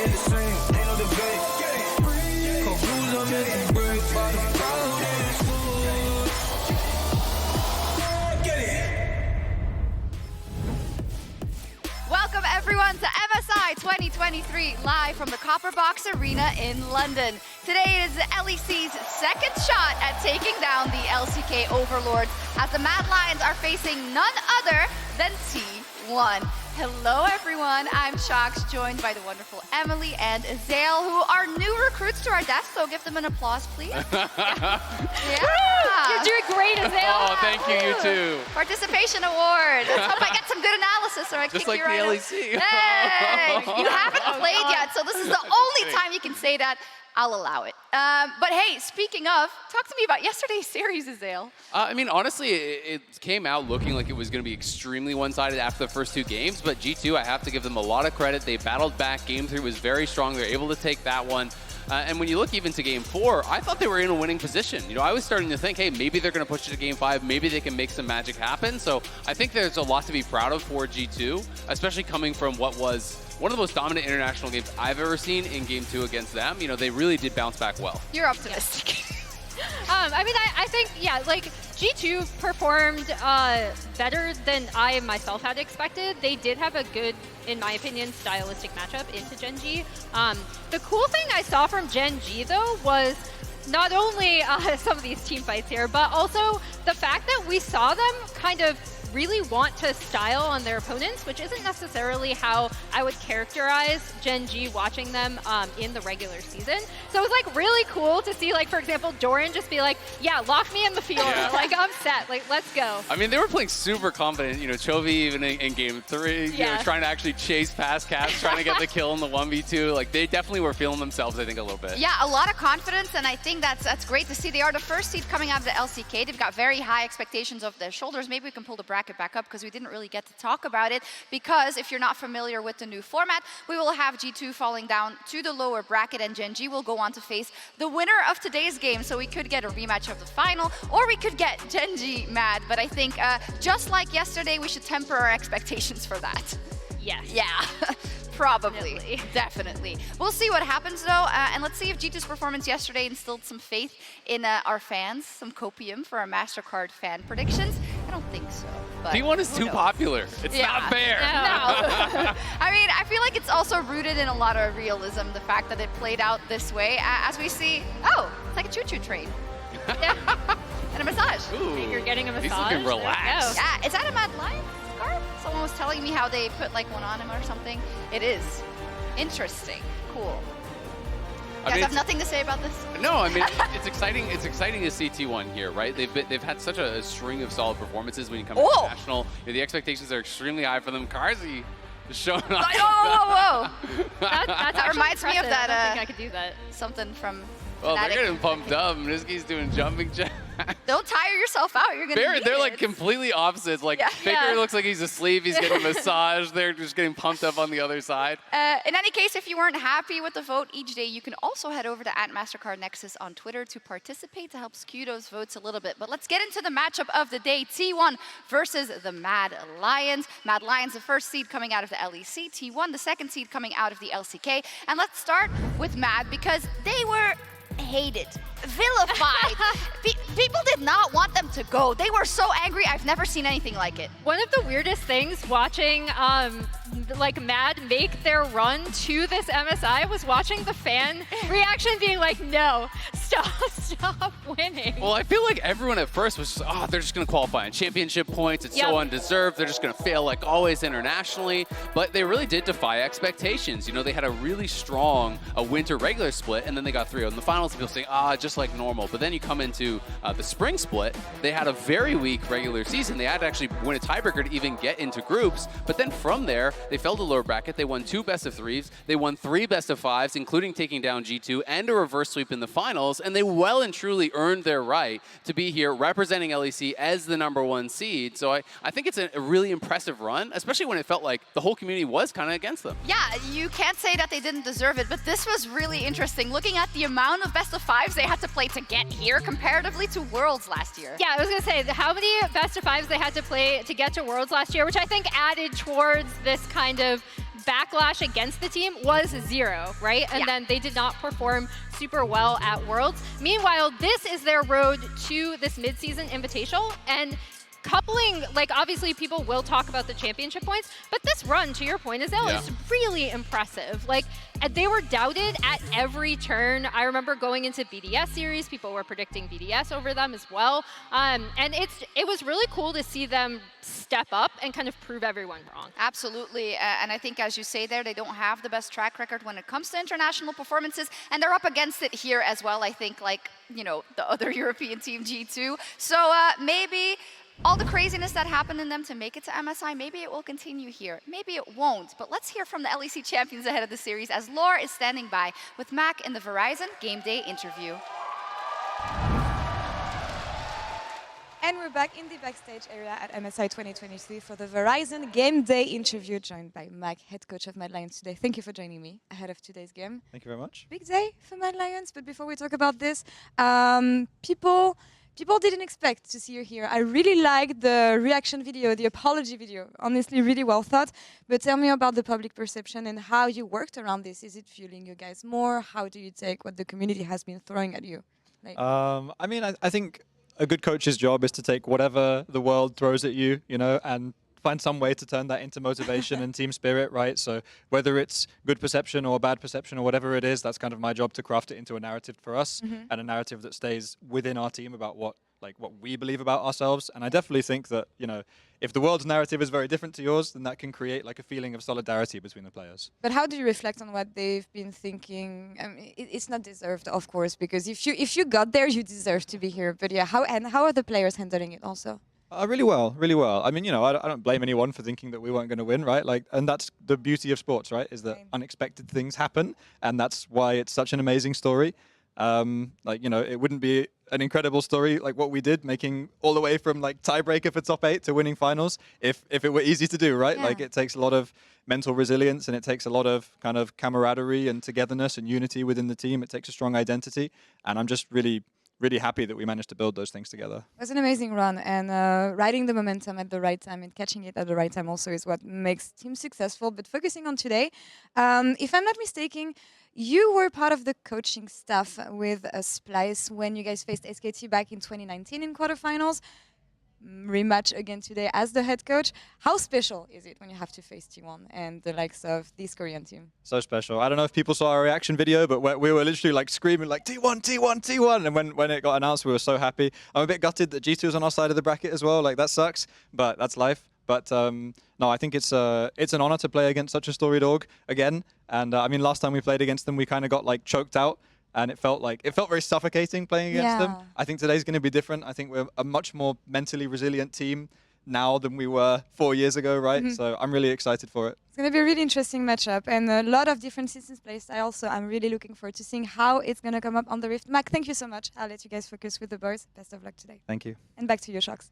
in the same, ain't no debate. Conclusion is break by the pound and food. Get it. Welcome everyone to MSI 2023 live from the Copper Box Arena in London. Today is LEC's second shot at taking down the LCK Overlords as the Mad Lions are facing none other than T1. Hello everyone, I'm Shox, joined by the wonderful Emily and Azael, who are new recruits to our desk, so give them an applause, please. Yeah. You're doing great, Azael. Oh, thank you, you too. Participation award. Let's hope I get some good analysis or I Just kick like you the right LEC. Hey, you haven't played yet, so this is the only time you can say that. I'll allow it. But hey, speaking of, talk to me about yesterday's series, Azael. I mean, honestly, it came out looking like it was going to be extremely one-sided after the first two games, but G2, I have to give them a lot of credit. They battled back. Game 3 was very strong. They were able to take that one. And when you look even to Game 4, I thought they were in a winning position. You know, I was starting to think, hey, maybe they're going to push it to Game 5. Maybe they can make some magic happen. So I think there's a lot to be proud of for G2, especially coming from what was one of the most dominant international games I've ever seen in Game 2 against them. You know, they really did bounce back well. You're optimistic. I mean, I think, yeah, like, G2 performed better than I myself had expected. They did have a good, in my opinion, stylistic matchup into Gen G. The cool thing I saw from Gen G, though, was not only some of these team fights here, but also the fact that we saw them kind of really want to style on their opponents, which isn't necessarily how I would characterize Gen G watching them in the regular season. So it was like really cool to see, like, for example, Doran just be like, yeah, lock me in the field. Yeah. Like, I'm set. Like, let's go. I mean, they were playing super confident. You know, Chovy even in Game 3, you know, trying to actually chase past Caps, trying to get the kill in the 1v2. Like, they definitely were feeling themselves, I think, a little bit. Yeah, a lot of confidence, and I think that's great to see. They are the first seed coming out of the LCK. They've got very high expectations of their shoulders. Maybe we can pull the bracket back up because we didn't really get to talk about it, because if you're not familiar with the new format, we will have G2 falling down to the lower bracket and Gen G will go on to face the winner of today's game. So we could get a rematch of the final, or we could get Gen G mad, but I think just like yesterday, we should temper our expectations for that. Yes. Yeah. Probably. Definitely. We'll see what happens though, and let's see if G2's performance yesterday instilled some faith in our fans, some copium for our MasterCard fan predictions. I don't think so. But T1 is too popular. It's not fair. No. I mean, I feel like it's also rooted in a lot of realism, the fact that it played out this way. As we see, oh, it's like a choo-choo train. And a massage. Ooh, You're getting a massage. He's looking relaxed. Yeah, is that a Mad Lion scarf? Someone was telling me how they put like one on him or something. It is. Interesting. Cool. You guys have nothing to say about this? No, I mean, it's exciting. It's exciting to see T1 here, right? They've had such a string of solid performances when you come to international. You know, the expectations are extremely high for them. Karzi is showing up. Whoa. That reminds me of that. I don't think I could do that. Something from Well, Fnatic. they're getting pumped up. Niski's doing jumping jacks. Don't tire yourself out. You're gonna. They're like completely opposites. Like FLICKR looks like he's asleep. He's getting a massage. They're just getting pumped up on the other side. In any case, if you weren't happy with the vote each day, you can also head over to @MasterCardNexus on Twitter to participate to help skew those votes a little bit. But let's get into the matchup of the day. T1 versus the Mad Lions. Mad Lions, the first seed coming out of the LEC. T1, the second seed coming out of the LCK. And let's start with Mad because they were hated, vilified. People did not want them to go. They were so angry. I've never seen anything like it. One of the weirdest things watching like Mad make their run to this MSI was watching the fan reaction being like, no, stop winning. Well, I feel like everyone at first was just, oh, they're just going to qualify on championship points. It's so undeserved. They're just going to fail like always internationally. But they really did defy expectations. You know, they had a really strong winter regular split, and then they got 3-0 in the finals. People saying, just like normal. But then you come into the spring split, they had a very weak regular season. They had to actually win a tiebreaker to even get into groups. But then from there, they fell to lower bracket. They won 2 best-of-3s. They won 3 best-of-5s, including taking down G2 and a reverse sweep in the finals. And they well and truly earned their right to be here representing LEC as the #1 seed. So I think it's a really impressive run, especially when it felt like the whole community was kind of against them. Yeah, you can't say that they didn't deserve it, but this was really interesting. Looking at the amount of best-of-5s they had to play to get here comparatively to Worlds last year. Yeah, I was going to say, how many best-of-5s they had to play to get to Worlds last year, which I think added towards this kind of backlash against the team was 0, right? And then they did not perform super well at Worlds. Meanwhile, this is their road to this mid-season invitational, and coupling, like obviously people will talk about the championship points, but this run, to your point, Azelle, is really impressive. Like, they were doubted at every turn. I remember going into BDS series, people were predicting BDS over them as well. And it was really cool to see them step up and kind of prove everyone wrong. Absolutely, and I think as you say there, they don't have the best track record when it comes to international performances, and they're up against it here as well, I think, like, you know, the other European team, G2. So maybe all the craziness that happened in them to make it to MSI, maybe it will continue here. Maybe it won't. But let's hear from the LEC champions ahead of the series as Laura is standing by with Mac in the Verizon Game Day interview. And we're back in the backstage area at MSI 2023 for the Verizon Game Day interview, joined by Mac, head coach of Mad Lions today. Thank you for joining me ahead of today's game. Thank you very much. Big day for Mad Lions, but before we talk about this, People didn't expect to see you here. I really liked the reaction video, the apology video. Honestly, really well thought. But tell me about the public perception and how you worked around this. Is it fueling you guys more? How do you take what the community has been throwing at you? Like, I mean, I think a good coach's job is to take whatever the world throws at you, you know, and find some way to turn that into motivation and team spirit, right? So whether it's good perception or bad perception or whatever it is, that's kind of my job to craft it into a narrative for us and a narrative that stays within our team about what we believe about ourselves. And I definitely think that, you know, if the world's narrative is very different to yours, then that can create like a feeling of solidarity between the players. But how do you reflect on what they've been thinking? I mean, it's not deserved, of course, because if you got there, you deserve to be here. But yeah, how are the players handling it also? Really well, really well. I mean, you know, I don't blame anyone for thinking that we weren't going to win, right? Like, and that's the beauty of sports, right? Is that unexpected things happen, and that's why it's such an amazing story. Like, you know, it wouldn't be an incredible story like what we did, making all the way from like tiebreaker for top 8 to winning finals, if it were easy to do, right? Like, it takes a lot of mental resilience, and it takes a lot of kind of camaraderie and togetherness and unity within the team. It takes a strong identity, and I'm just really happy that we managed to build those things together. It was an amazing run, and riding the momentum at the right time and catching it at the right time also is what makes teams successful. But focusing on today, if I'm not mistaken, you were part of the coaching staff with Splice when you guys faced SKT back in 2019 in quarterfinals. Rematch again today as the head coach. How special is it when you have to face T1 and the likes of this Korean team? So special. I don't know if people saw our reaction video, but we were literally like screaming like T1, T1, T1. And when it got announced, we were so happy. I'm a bit gutted that G2 is on our side of the bracket as well. Like, that sucks, but that's life. But no, I think it's an honor to play against such a storied org again. And I mean, last time we played against them, we kind of got like choked out. And it felt very suffocating playing against them. I think today's going to be different. I think we're a much more mentally resilient team now than we were 4 years ago, right? So I'm really excited for it. It's going to be a really interesting matchup and a lot of different systems play style. So I'm really looking forward to seeing how it's going to come up on the Rift. Mac, thank you so much. I'll let you guys focus with the boys. Best of luck today. Thank you. And back to you, Shocks.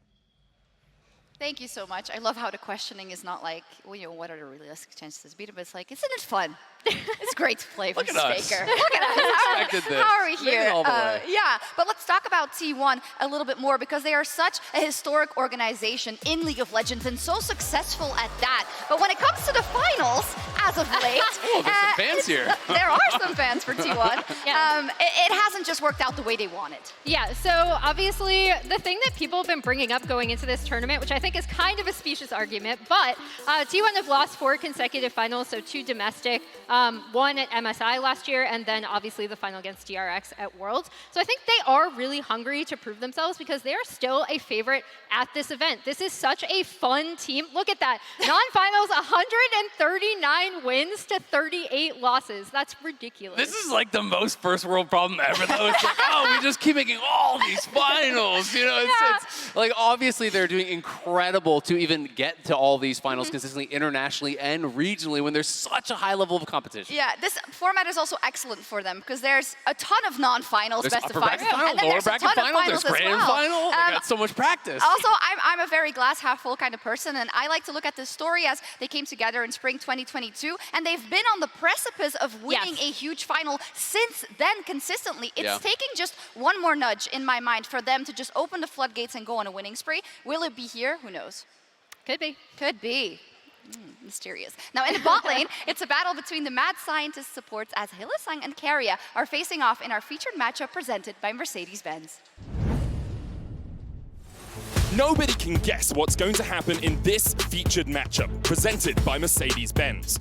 Thank you so much. I love how the questioning is not like, well, you know, what are the realistic chances to beat him? But it's like, isn't it fun? It's great to play Look with at us. FLICKR. Look at us. How are we Bring it here? all the way. Yeah, but let's talk about T1 a little bit more because they are such a historic organization in League of Legends and so successful at that. But when it comes to the finals, as of late, oh, there's some fans here. There are some fans for T1. It hasn't just worked out the way they wanted. Yeah, so obviously the thing that people have been bringing up going into this tournament, which I think is kind of a specious argument, but T1 have lost 4 consecutive finals, so 2 domestic, 1 at MSI last year, and then obviously the final against DRX at Worlds. So I think they are really hungry to prove themselves because they are still a favorite at this event. This is such a fun team. Look at that. Non-finals, 139 wins to 38 losses. That's ridiculous. This is like the most first world problem ever, though. It's like, oh, we just keep making all these finals. You know, it's like, obviously they're doing incredible to even get to all these finals consistently, internationally and regionally when there's such a high level of competition. Yeah, this format is also excellent for them because there's a ton of non-finals, there's best upper of 5, bracket final, and then lower there's a bracket ton final, of finals there's grand as well. final. They got so much practice. Also, I'm a very glass half full kind of person, and I like to look at this story as they came together in spring 2022, and they've been on the precipice of winning a huge final since then consistently. It's taking just one more nudge in my mind for them to just open the floodgates and go on a winning spree. Will it be here? Who knows? Could be. Could be. Mysterious. Now in the bot lane, it's a battle between the mad scientist supports as Hylissang and Keria are facing off in our featured matchup presented by Mercedes-Benz. Nobody can guess what's going to happen in this featured matchup presented by Mercedes-Benz.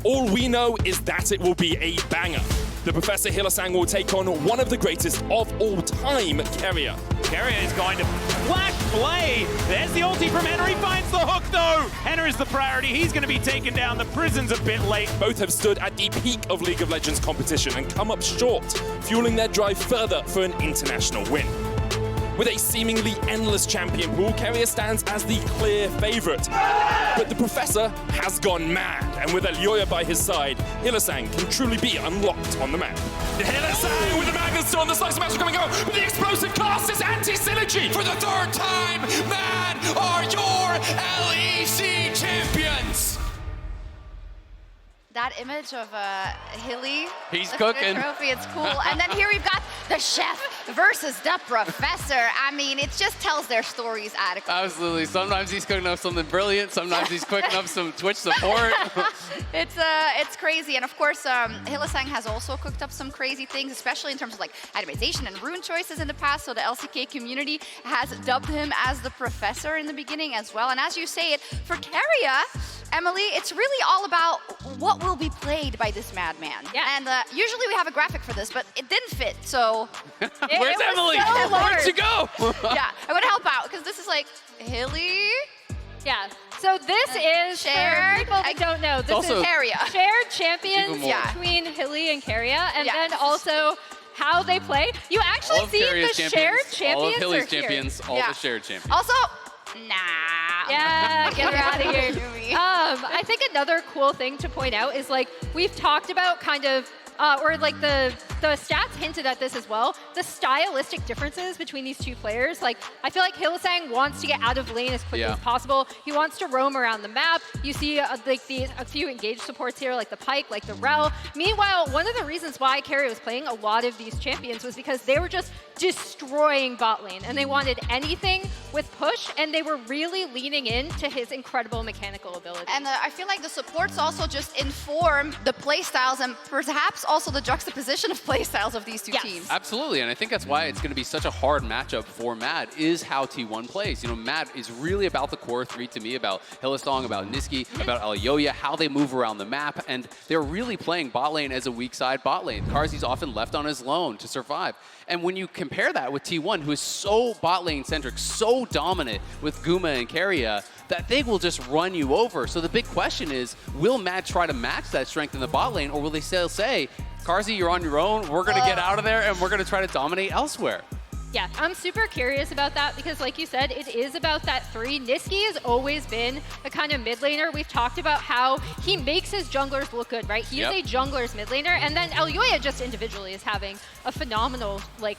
All we know is that it will be a banger. The Professor Hylissang will take on one of the greatest of all time, Keria. Keria is going to Flash Blade. There's the ulti from Henry, finds the hook though. Henry's the priority. He's going to be taken down. The prison's a bit late. Both have stood at the peak of League of Legends competition and come up short, fueling their drive further for an international win. With a seemingly endless champion pool, Keria stands as the clear favourite. But the Professor has gone mad, and with Elyoya by his side, Hylissang can truly be unlocked on the map. Hylissang with the Magnus on the slice master coming out with the explosive cast is anti-synergy! For the third time, Mad are your LEC champions! That image of Hilly. He's lifting the cooking. Trophy, it's cool. And then here we've got the chef versus the professor. I mean, it just tells their stories adequately. Absolutely. Sometimes he's cooking up something brilliant. Sometimes he's cooking up some Twitch support. It's crazy. And of course, Hylissang has also cooked up some crazy things, especially in terms of like itemization and rune choices in the past. So the LCK community has dubbed him as the professor in the beginning as well. And as you say it, for Keria, Emily, it's really all about what will be played by this madman. Yeah. And usually we have a graphic for this, but it didn't fit. So Where's was Emily? so Where'd hard. she go? yeah, I would help out because this is like Hilly. Yeah. So this is, shared- for people that don't know, this also- is Keria. shared champions Even more. between Hilly and Keria, and Yeah, then this is- also how they play. You actually All of see Keria's the shared champions all of Hilly's are here. champions, all Yeah. the shared champions. Also, nah. Yeah, get her out of here. Yumi. I think another cool thing to point out is like we've talked about kind of, or like the stats hinted at this as well, the stylistic differences between these two players. Like I feel like Hylissang wants to get out of lane as quickly Yeah. as possible. He wants to roam around the map. You see like a few engaged supports here, like the Pyke, like the Rel. Meanwhile, one of the reasons why Keria was playing a lot of these champions was because they were just destroying bot lane and they wanted anything with push, and they were really leaning into his incredible mechanical ability. And I feel like the supports also just inform the playstyles and perhaps also the juxtaposition of playstyles of these two Yes. teams. Absolutely, and I think that's why it's going to be such a hard matchup for Mad, is how T1 plays. You know, Mad is really about the core three to me, about Hylissang, about Niski, about Elyoya, how they move around the map, and they're really playing bot lane as a weak side bot lane. Karzi's often left on his lone to survive. And when you compare that with T1, who is so bot lane centric, so dominant with Guma and Keria, that they will just run you over. So the big question is, will Mad try to match that strength in the bot lane, or will they still say, Karzi, you're on your own, we're going to get out of there, and we're going to try to dominate elsewhere? Yeah, I'm super curious about that because like you said, it is about that three. Niski has always been a kind of mid laner. We've talked about how he makes his junglers look good, right? He is a jungler's mid laner, and then Elyoya just individually is having a phenomenal, like,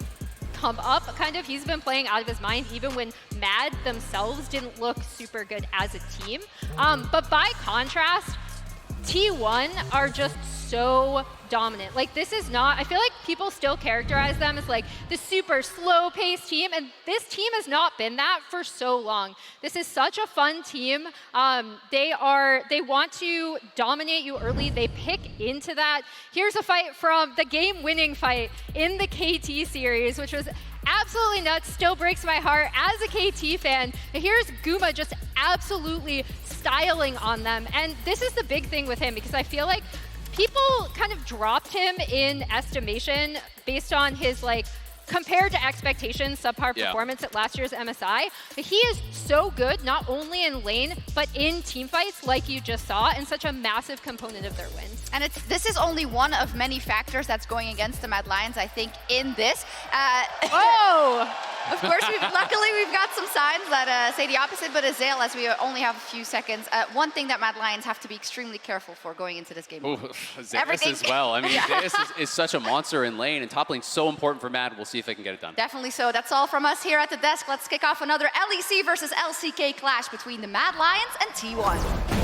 come up, kind of. He's been playing out of his mind even when Mad themselves didn't look super good as a team. But by contrast, T1 are just so dominant. Like, this is not, I feel like people still characterize them as like the super slow paced team, and this team has not been that for so long. This is such a fun team. They want to dominate you early. They pick into that. Here's a fight from the game-winning fight in the KT series, which was absolutely nuts, still breaks my heart as a KT fan. Here's Guma just absolutely styling on them. And this is the big thing with him, because I feel like people kind of dropped him in estimation based on his, like, compared to expectations, subpar performance at last year's MSI. But he is so good, not only in lane, but in team fights, like you just saw, and such a massive component of their wins. And this is only one of many factors that's going against the Mad Lions, I think, in this. Oh! Of course, luckily we've got some signs that say the opposite, but Azael, as we only have a few seconds, one thing that Mad Lions have to be extremely careful for going into this game. Ooh, Zeus Everything. as well. I mean, Zeus is such a monster in lane, and top lane's so important for Mad. We'll see if they can get it done. Definitely so. That's all from us here at the desk. Let's kick off another LEC versus LCK clash between the Mad Lions and T1.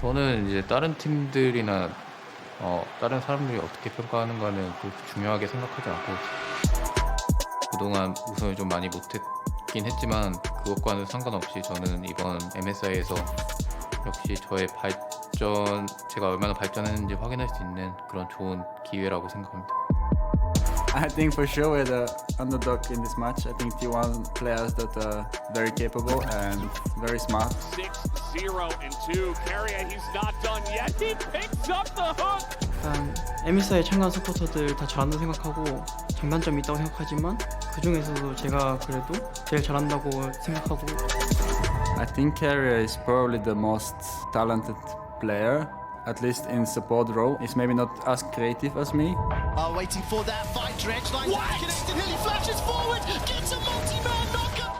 저는 이제 다른 팀들이나 다른 사람들이 어떻게 평가하는가는 그렇게 중요하게 생각하지 않고 그동안 우승을 좀 많이 못했긴 했지만 그것과는 상관없이 저는 이번 MSI에서 역시 저의 발전, 제가 얼마나 발전했는지 확인할 수 있는 그런 좋은 기회라고 생각합니다. I think for sure we're the underdog in this match. I think T1 players that are very capable and very smart. 6-0 and 2. Carrier, he's not done yet. He picks up the hook. 일단 MSI 참가한 서포터들 다 잘한다고 생각하고 장단점이 있다고 생각하지만 그 중에서도 제가 그래도 제일 잘한다고 생각하고 I think Carrier is probably the most talented player, at least in support role. He's maybe not as creative as me. Waiting for that fight, Dredge line connected, Hilly flashes forward, gets a multi-man knockup.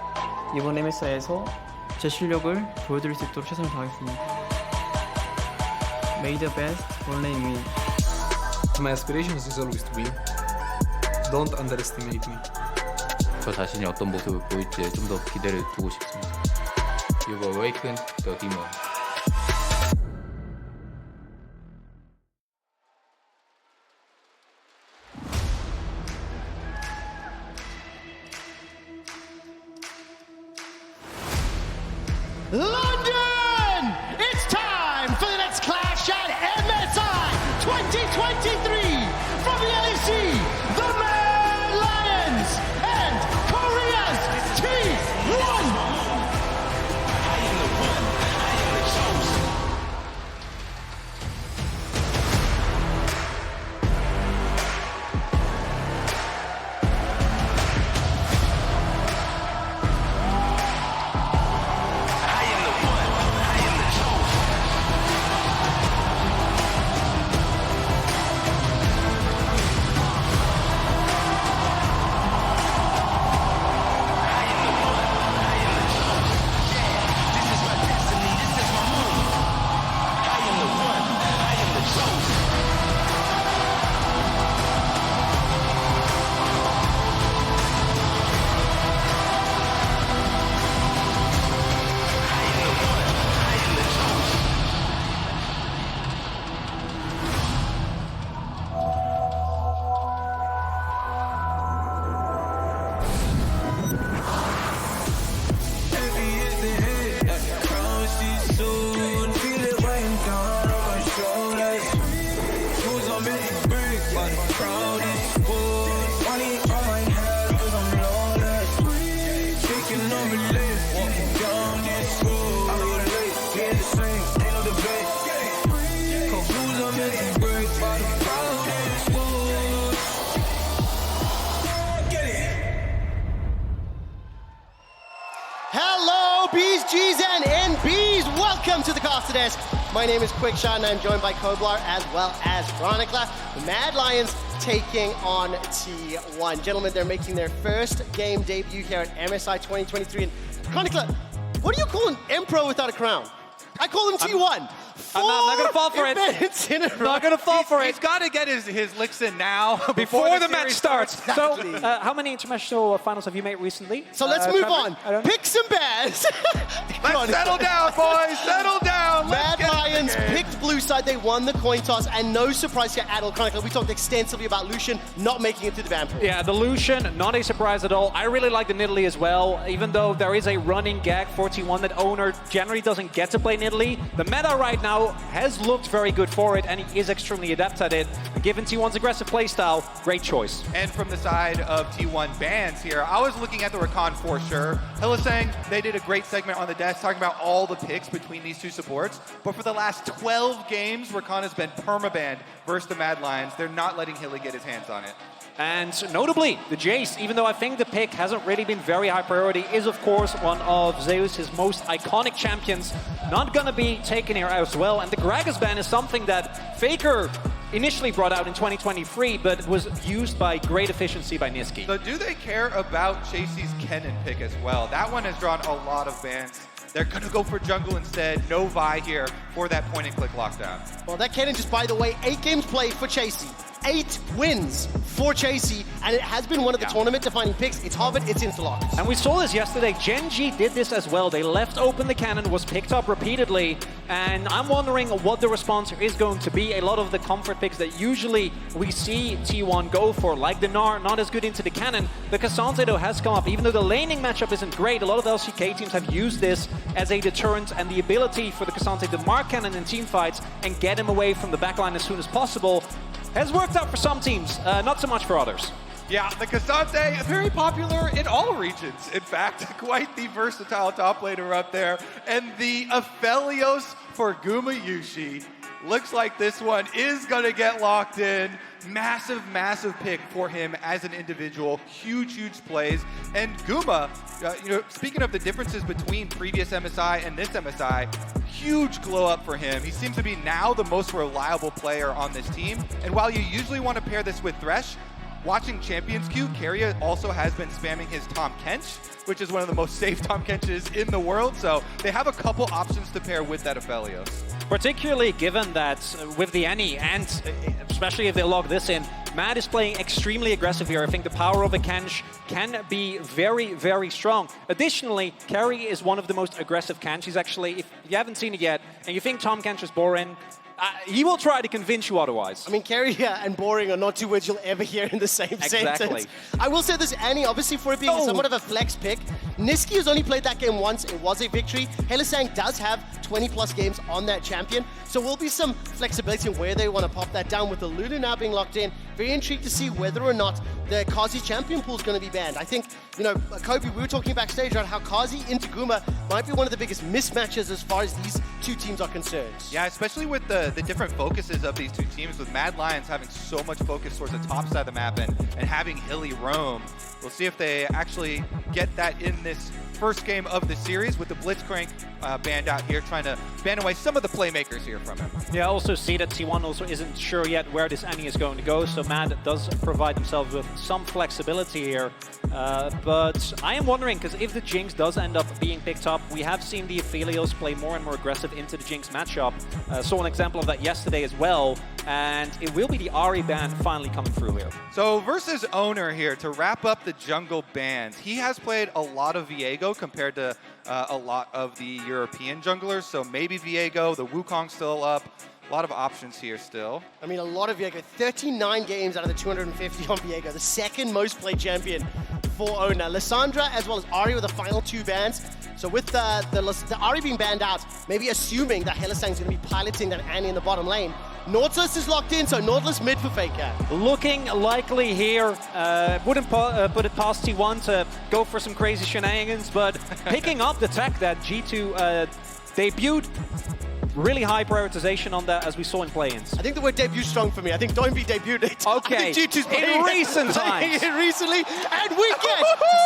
이번 MSI에서 제 실력을 보여드릴 수 있도록 최선을 다하겠습니다. May the best one lane win. My aspirations is always to win. Don't underestimate me. 저 자신이 어떤 모습을 보일지 좀 더 기대를 두고 싶습니다. You've awakened the demon. London! It's time for the next clash at MSI 2023 from the LEC, the Mad Lions and Korea's T1! Hello, B's, G's, and NBs. Welcome to the Costa Desk. My name is Quickshot, and I'm joined by Koblar as well as Chronicler. The Mad Lions taking on T1. Gentlemen, they're making their first game debut here at MSI 2023. And Chronicler, what do you call an emperor without a crown? I call him T1. I'm not going to fall for it. I'm not going to fall for it. He's got to get his licks in now before the match starts. So, how many international finals have you made recently? So let's move on. Picks and bears. Let's settle down, boys. Settle down. Mad Lions picked blue side. They won the coin toss, and no surprise here at all. Chronicler, we talked extensively about Lucian not making it to the Vampire. Yeah, the Lucian, not a surprise at all. I really like the Nidalee as well, even though there is a running gag for T1 that owner generally doesn't get to play Nidalee. The meta right now has looked very good for it, and he is extremely adept at it. And given T1's aggressive playstyle, great choice. And from the side of T1 bans here, I was looking at the Rakan for sure. Hill was saying they did a great segment on the desk talking about all the picks between these two supports. But for the last 12 games, Rakan has been permabanned versus the Mad Lions. They're not letting Hilly get his hands on it. And notably, the Jace, even though I think the pick hasn't really been very high priority, is of course one of Zeus's most iconic champions. Not gonna be taken here as well. And the Gragas ban is something that FLICKR initially brought out in 2023, but was used by great efficiency by Niski. So do they care about Chasey's Kennen pick as well? That one has drawn a lot of bans. They're going to go for jungle instead. No Vi here for that point-and-click lockdown. Well, that Kennen just, by the way, 8 games played for Chasey. 8 wins for Chasey, and it has been one of the tournament-defining picks. It's Harvard, it's Interlocks. And we saw this yesterday. Gen G did this as well. They left open the cannon, was picked up repeatedly, and I'm wondering what the response is going to be. A lot of the comfort picks that usually we see T1 go for, like the Gnar, not as good into the cannon. The Cassante, though, has come up. Even though the laning matchup isn't great, a lot of LCK teams have used this as a deterrent, and the ability for the Cassante to mark cannon in team fights and get him away from the backline as soon as possible has worked out for some teams, not so much for others. Yeah, the Cassante, very popular in all regions. In fact, quite the versatile top laner up there. And the Aphelios for Gumayushi. Looks like this one is going to get locked in. Massive, massive pick for him as an individual. Huge, huge plays. And Guma, speaking of the differences between previous MSI and this MSI, huge glow up for him. He seems to be now the most reliable player on this team. And while you usually want to pair this with Thresh, watching Champions Queue, Keria also has been spamming his Tahm Kench, which is one of the most safe Tahm Kenches in the world. So they have a couple options to pair with that Aphelios. Particularly given that with the Annie, and especially if they log this in, Mad is playing extremely aggressive here. I think the power of a Kench can be very, very strong. Additionally, Carry is one of the most aggressive Kenches. Actually, if you haven't seen it yet, and you think Tahm Kench is boring, he will try to convince you otherwise. I mean, Keria and boring are not two words you'll ever hear in the same sentence. I will say this, Annie, obviously for it being somewhat of a flex pick, Niski has only played that game once. It was a victory. Hylissang does have 20-plus games on that champion, so will be some flexibility in where they want to pop that down with the Lulu now being locked in. Very intrigued to see whether or not the Kazi champion pool is going to be banned. I think, Kobe, we were talking backstage about how Kazi into Guma might be one of the biggest mismatches as far as these two teams are concerned. Yeah, especially with the different focuses of these two teams, with Mad Lions having so much focus towards the top side of the map and having Hilly roam. We'll see if they actually get that in this first game of the series with the Blitzcrank banned out here, trying to ban away some of the playmakers here from him. Yeah, also see that T1 also isn't sure yet where this Annie is going to go, so Mad does provide themselves with some flexibility here. But I am wondering, because if the Jinx does end up being picked up, we have seen the Aphelios play more and more aggressive into the Jinx matchup. Saw an example of that yesterday as well, and it will be the Ahri ban finally coming through here. So versus Owner here, to wrap up the jungle bans, he has played a lot of Viego compared to a lot of the European junglers, so maybe Viego, the Wukong still up. A lot of options here still. I mean, a lot of Viego. 39 games out of the 250 on Viego, the second most played champion for Owner. Lissandra as well as Ahri were the final 2 bans. So with the Ahri being banned out, maybe assuming that Hylissang is going to be piloting that Annie in the bottom lane, Nautilus is locked in, so Nautilus mid for FLICKR. Looking likely here. Wouldn't put it past T1 to go for some crazy shenanigans, but picking up the tech that G2 debuted. Really high prioritization on that, as we saw in play-ins. I think the word debut is strong for me. I think Doinby debuted it. Okay, in recent times. Recently, and we get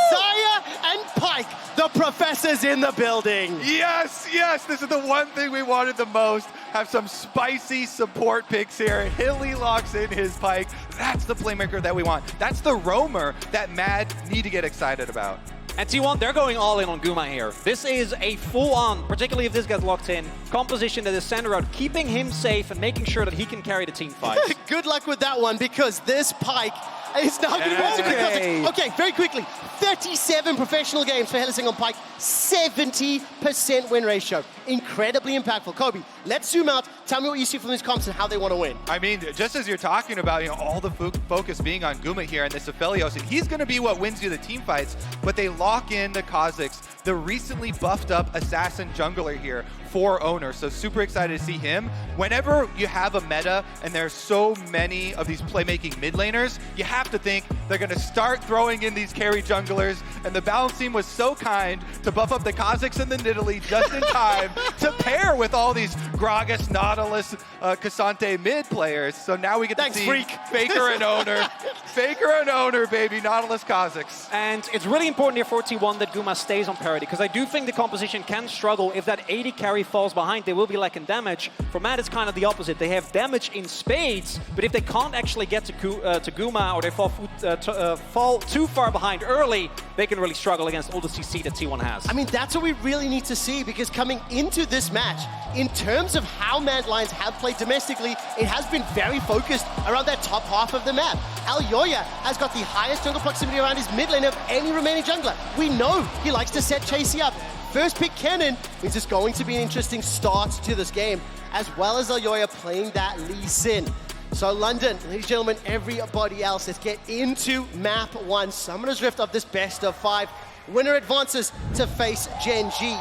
Zaya and Pyke, the professors in the building. Yes, yes, this is the one thing we wanted the most. Have some spicy support picks here. Hilly locks in his Pyke. That's the playmaker that we want. That's the roamer that Mad need to get excited about. And T1, they're going all in on Guma here. This is a full-on, particularly if this gets locked in, composition that is centered around keeping him safe and making sure that he can carry the team fight. Good luck with that one, because this Pyke is now going to be okay, very quickly. 37 professional games for Hylissang on Pyke, 70% win ratio. Incredibly impactful. Kobe, let's zoom out. Tell me what you see from these comps and how they want to win. I mean, just as you're talking about, all the focus being on Guma here and this Aphelios, and he's going to be what wins you the team fights, but they lock in the Kha'Zix, the recently buffed up assassin jungler here for Owner. So super excited to see him. Whenever you have a meta and there's so many of these playmaking mid laners, you have to think they're going to start throwing in these carry junglers, and the balance team was so kind to buff up the Kha'Zix and the Nidalee just in time to pair with all these Gragas, Nautilus, Cassante mid players. So now we get to see FLICKR and Owner. FLICKR and Owner, baby. Nautilus, Kha'Zix. And it's really important here for T1 that Guma stays on parity, because I do think the composition can struggle if that 80 carry Carry falls behind, they will be lacking damage. For Mad, it's kind of the opposite. They have damage in spades, but if they can't actually get to Guma, or they fall too far behind early, they can really struggle against all the CC that T1 has. I mean, that's what we really need to see, because coming into this match, in terms of how Mad Lions have played domestically, it has been very focused around that top half of the map. Aljoya has got the highest jungle proximity around his mid lane of any remaining jungler. We know he likes to set Chasey up. First pick Kennen means it's going to be an interesting start to this game, as well as Aljoya playing that Lee Sin. So London, ladies and gentlemen, everybody else, let's get into map 1. Summoner's Rift of this best of 5. Winner advances to face Gen G.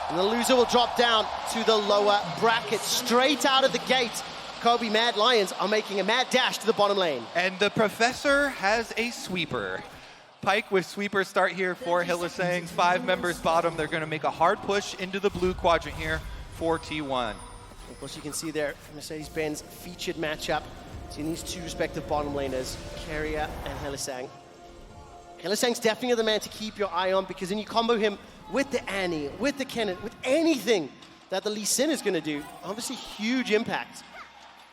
And the loser will drop down to the lower bracket. Straight out of the gate, Kobe Mad Lions are making a mad dash to the bottom lane. And the Professor has a sweeper. Pyke with sweeper start here for Hylissang. 5 members bottom. They're going to make a hard push into the blue quadrant here for T1. Of course, you can see there Mercedes-Benz featured matchup between these two respective bottom laners, Keria and Hylissang. Hylissang's definitely the man to keep your eye on, because then you combo him with the Annie, with the Kennen, with anything that the Lee Sin is going to do. Obviously, huge impact.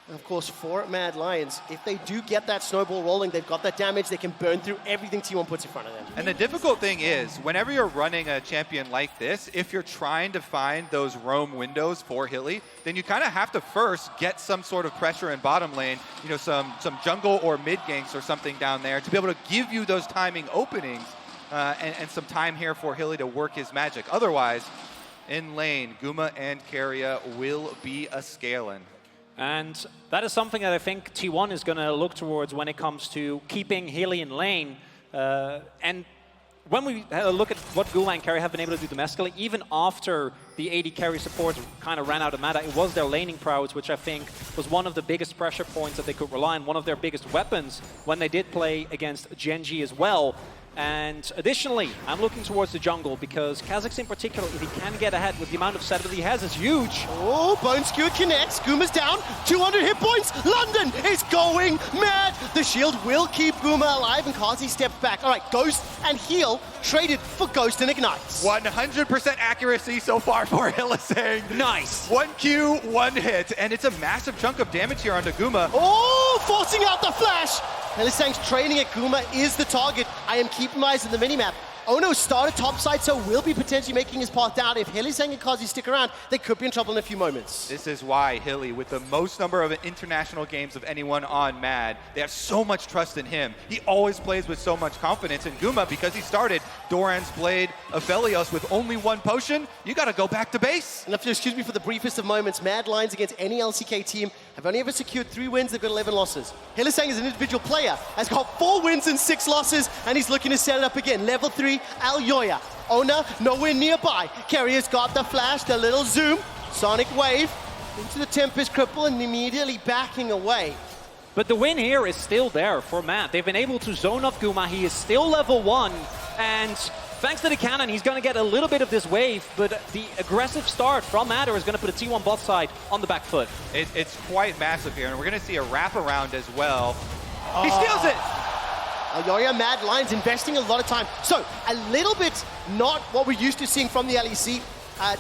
And of course, for Mad Lions, if they do get that snowball rolling, they've got that damage, they can burn through everything T1 puts in front of them. And the difficult thing is, whenever you're running a champion like this, if you're trying to find those roam windows for Hilly, then you kind of have to first get some sort of pressure in bottom lane, you know, some jungle or mid ganks or something down there to be able to give you those timing openings and some time here for Hilly to work his magic. Otherwise, in lane, Guma and Keria will be a scaling. And that is something that I think T1 is going to look towards when it comes to keeping Hilly in lane. And when we look at what Guma and Keria have been able to do domestically, even after the AD carry support kind of ran out of meta, it was their laning prowess, which I think was one of the biggest pressure points that they could rely on, one of their biggest weapons when they did play against Gen G as well. And additionally, I'm looking towards the jungle, because Kha'Zix in particular, if he can get ahead with the amount of setup that he has, is huge. Oh, Bone Skewer connects. Guma's down. 200 hit points. London is going mad. The shield will keep Guma alive, and Kazi steps back. All right, Ghost and Heal traded for Ghost and Ignites. 100% accuracy so far for Hylissang. Nice. 1 Q, 1 hit, and it's a massive chunk of damage here onto Guma. Oh, forcing out the flash. Hylissang's training at Guma is the target. I am keeping my eyes on the minimap. Ono started topside, so will be potentially making his path down. If Hylissang and Kazi stick around, they could be in trouble in a few moments. This is why Hilly, with the most number of international games of anyone on Mad, they have so much trust in him. He always plays with so much confidence. In Guma, because he started Doran's Blade of Velios with only 1 potion, you got to go back to base. And if you'll excuse me for the briefest of moments, Mad Lions against any LCK team have only ever secured 3 wins, they've got 11 losses. Hylissang is an individual player, has got 4 wins and 6 losses, and he's looking to set it up again. Level 3, Aljoya. Ona nowhere nearby. Keria's got the flash, the little zoom, Sonic Wave into the Tempest Cripple, and immediately backing away. But the win here is still there for Matt. They've been able to zone up Guma. He is still level 1, and thanks to the cannon, he's going to get a little bit of this wave, but the aggressive start from Matter is going to put a T1 bot side on the back foot. It's quite massive here, and we're going to see a wraparound as well. He steals it! Aljoya Mad Lions investing a lot of time. So, a little bit not what we're used to seeing from the LEC.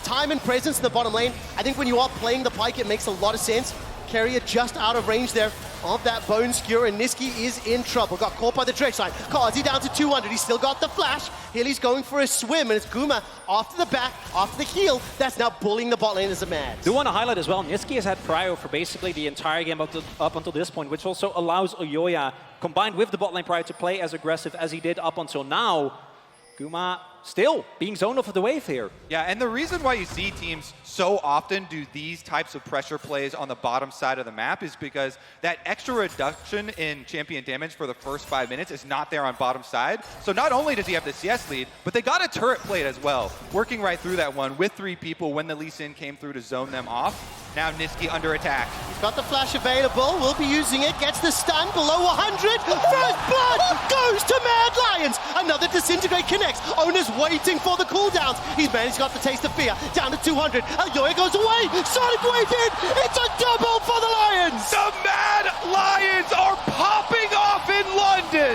Time and presence in the bottom lane. I think when you are playing the Pyke, it makes a lot of sense. Keria just out of range there of that Bone Skewer, and Niski is in trouble. Got caught by the Dredge line. Kazi down to 200. He's still got the flash. Hilly's going for a swim, and it's Guma after the back, after the heal. That's now bullying the bot lane as a mad. Do want to highlight as well, Niski has had prio for basically the entire game up until this point, which also allows Aljoya, combined with the bot lane prio, to play as aggressive as he did up until now. Guma still being zoned off of the wave here. Yeah, and the reason why you see teams so often do these types of pressure plays on the bottom side of the map is because that extra reduction in champion damage for the first 5 minutes is not there on bottom side. So not only does he have the CS lead, but they got a turret plate as well, working right through that one with 3 people when the Lee Sin came through to zone them off. Now Niski under attack. He's got the flash available, will be using it, gets the stun below 100. First blood goes to Mad Lions. Another disintegrate connects. Owner's waiting for the cooldowns. He's managed, got the taste of fear. Down to 200. Aljoya goes away. Sonic Wave in. It's a double for the Lions. The Mad Lions are popping off in London.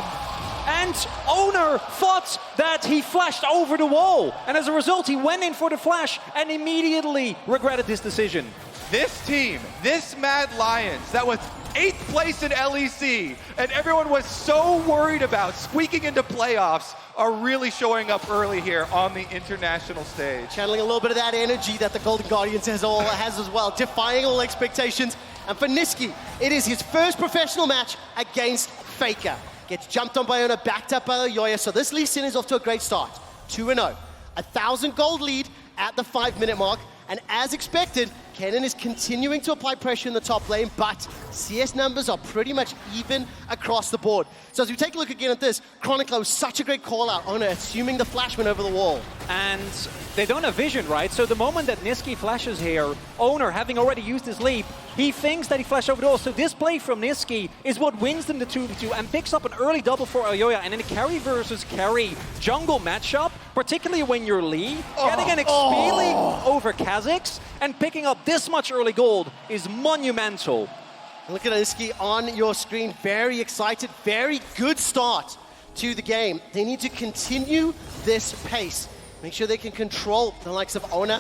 And Owner thought that he flashed over the wall. And as a result, he went in for the flash and immediately regretted his decision. This team, this Mad Lions, that was 8th place in LEC, and everyone was so worried about squeaking into playoffs, are really showing up early here on the international stage. Channeling a little bit of that energy that the Golden Guardians has as well, defying all expectations. And for Niski, it is his first professional match against FLICKR. Gets jumped on by Owner, backed up by Yoya, so this Lee Sin is off to a great start. 2-0. 1,000 gold lead at the 5-minute mark, and as expected, Kennen is continuing to apply pressure in the top lane, but CS numbers are pretty much even across the board. So as we take a look again at this, Chronicler was such a great call out, Owner assuming the flash went over the wall. And they don't have vision, right? So the moment that Niski flashes here, Owner, having already used his leap, he thinks that he flashed over the wall. So this play from Niski is what wins them the 2v2 and picks up an early double for Ayoya. And in a carry versus carry jungle matchup, particularly when you're Lee, getting an XP lead over Kha'Zix and picking up this much early gold is monumental. Look at Niski on your screen, very excited, very good start to the game. They need to continue this pace. Make sure they can control the likes of Owner,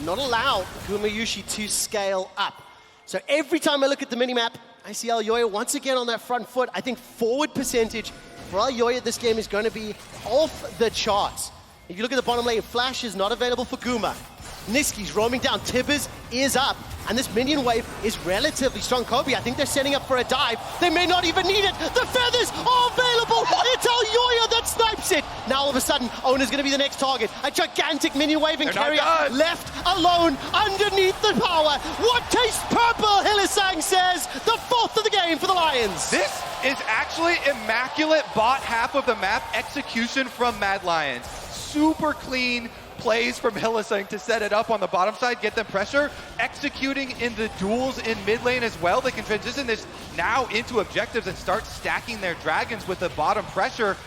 not allow Gumayushi to scale up. So every time I look at the minimap, I see Ayoya once again on that front foot. I think forward percentage for Ayoya this game is going to be off the charts. If you look at the bottom lane, Flash is not available for Guma. Niski's roaming down, Tibbers is up, and this minion wave is relatively strong. Kobe, I think they're setting up for a dive. They may not even need it. The feathers are available. It's Ayoya that snipes it. Now all of a sudden, Owner's gonna be the next target. A gigantic minion wave and carrier left alone underneath the power. What tastes purple, Hillisang says. The 4th of the game for the Lions. This is actually immaculate bot half of the map execution from Mad Lions. Super clean plays from Hillisang to set it up on the bottom side, get them pressure, executing in the duels in mid lane as well. They can transition this now into objectives and start stacking their dragons with the bottom pressure.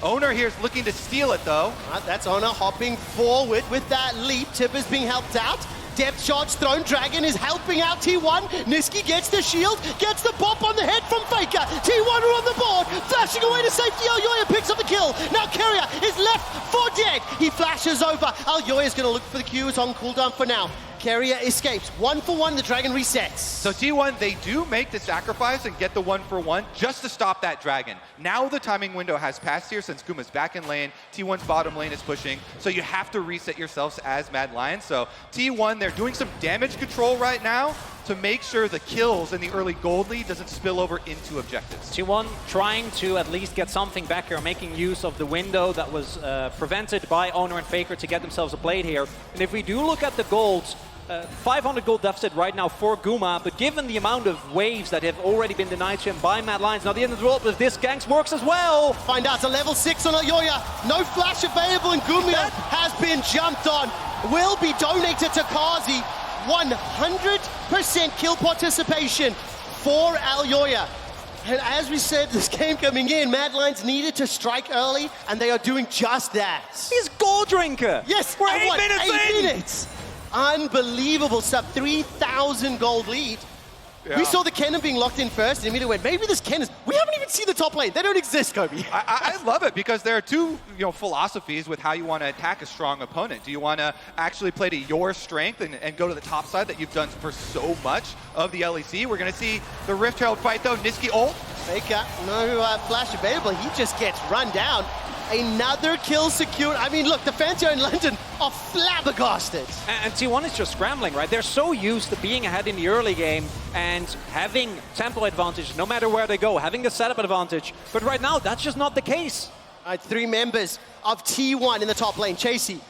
Owner here is looking to steal it though. That's Owner hopping forward with that leap. Tibbers being helped out. Depth charge thrown, Dragon is helping out T1. Niski gets the shield, gets the bop on the head from FLICKR. T1 are on the board, flashing away to safety. Ayoya picks up the kill. Now Carrier is left for dead. He flashes over. Ayoya's gonna look for the Q, it's on cooldown for now. Carrier escapes. 1-for-1, the Dragon resets. So T1, they do make the sacrifice and get the 1-for-1 just to stop that Dragon. Now the timing window has passed here since Guma's back in lane. T1's bottom lane is pushing, so you have to reset yourselves as Mad Lions. So T1, they're doing some damage control right now to make sure the kills and the early gold lead doesn't spill over into objectives. T1 trying to at least get something back here, making use of the window that was prevented by Owner and FLICKR to get themselves a blade here. And if we do look at the golds, 500 gold deficit right now for Guma, but given the amount of waves that have already been denied to him by Mad Lions, now the end of the world with this ganks works as well. Find out, it's a level 6 on Ayoya. No flash available, and Gumia has been jumped on. Will be donated to Kazi. 100% kill participation for Ayoya. And as we said, this game coming in, Mad Lions needed to strike early, and they are doing just that. He's Gold Drinker. Yes, we're 8 minutes in. 8 minutes. Unbelievable stuff. 3,000 gold lead. Yeah. We saw the Kennen being locked in first, and immediately went, maybe this Kennen, we haven't even seen the top lane. They don't exist, Kobe. I love it because there are two philosophies with how you want to attack a strong opponent. Do you want to actually play to your strength and go to the top side that you've done for so much of the LEC? We're going to see the Rift Herald fight though. Niski ult. FLICKR, no flash available. He just gets run down. Another kill secured. I mean, look, the fans here in London are flabbergasted. And T1 is just scrambling, right? They're so used to being ahead in the early game and having tempo advantage no matter where they go, having the setup advantage. But right now, that's just not the case. All right, 3 members of T1 in the top lane. Chasey,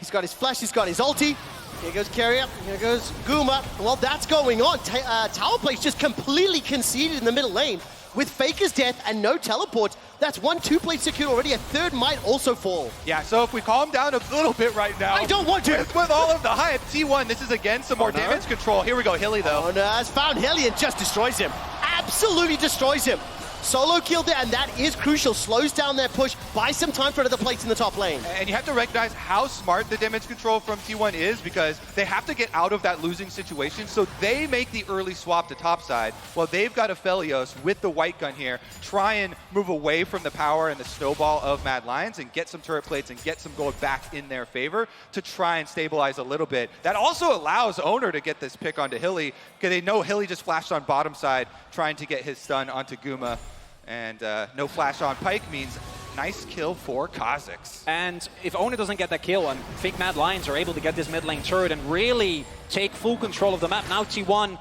he's got his flash, he's got his ulti. Here goes Carrier, here goes Guma. Well, that's going on. Tower Place just completely conceded in the middle lane. With FLICKR's death and no teleport, that's 2 plates secured already. A third might also fall. Yeah, so if we calm down a little bit right now. I don't want to. With all of the hype, T1, this is again some more damage control. Here we go, Hilly though. Owner has found Hilly and just destroys him. Absolutely destroys him. Solo kill there, and that is crucial. Slows down their push, buys some time for another plates in the top lane. And you have to recognize how smart the damage control from T1 is, because they have to get out of that losing situation, so they make the early swap to top side, while they've got Aphelios with the white gun here, try and move away from the power and the snowball of Mad Lions and get some turret plates and get some gold back in their favor to try and stabilize a little bit. That also allows Owner to get this pick onto Hilly, because they know Hilly just flashed on bottom side, trying to get his stun onto Guma. And no flash on Pyke means nice kill for Kha'Zix. And if Owner doesn't get that kill and fake Mad Lions are able to get this mid lane turret and really take full control of the map, now T1,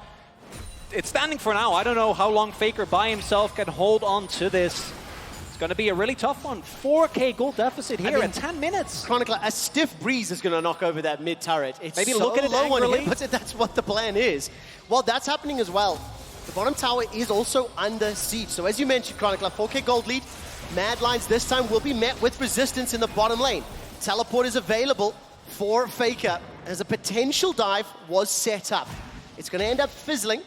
it's standing for now. I don't know how long FLICKR by himself can hold on to this. It's going to be a really tough one. 4K gold deficit here in 10 minutes. Chronicler, a stiff breeze is going to knock over that mid turret. It's Maybe so look at it low on angrily. him, but that's what the plan is. Well, that's happening as well. The bottom tower is also under siege. So as you mentioned, Chronicler, 4K gold lead. Mad Lions this time will be met with resistance in the bottom lane. Teleport is available for FLICKR as a potential dive was set up. It's going to end up fizzling.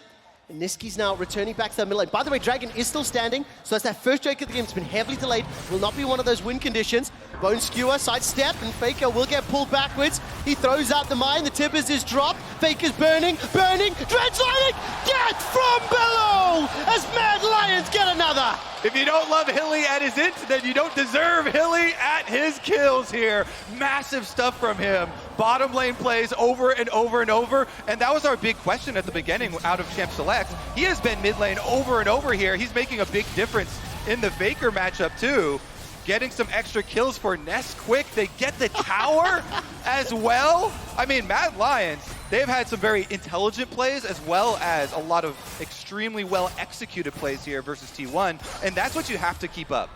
And Niski's now returning back to the middle lane. By the way, Dragon is still standing, so that's that first Drake of the game. It's been heavily delayed. Will not be one of those win conditions. Bone Skewer, sidestep, and FLICKR will get pulled backwards. He throws out the mine. The Tibbers is dropped. FLICKR's burning. Dread's lighting! Get from below! As Mad Lions get another! If you don't love Hilly at his int, then you don't deserve Hilly at his kills here. Massive stuff from him. Bottom lane plays over and over and over. And that was our big question at the beginning out of Champ Select. He has been mid lane over and over here. He's making a big difference in the FLICKR matchup too. Getting some extra kills for Nesquik. They get the tower as well. I mean, Mad Lions, they've had some very intelligent plays as well as a lot of extremely well executed plays here versus T1, and that's what you have to keep up.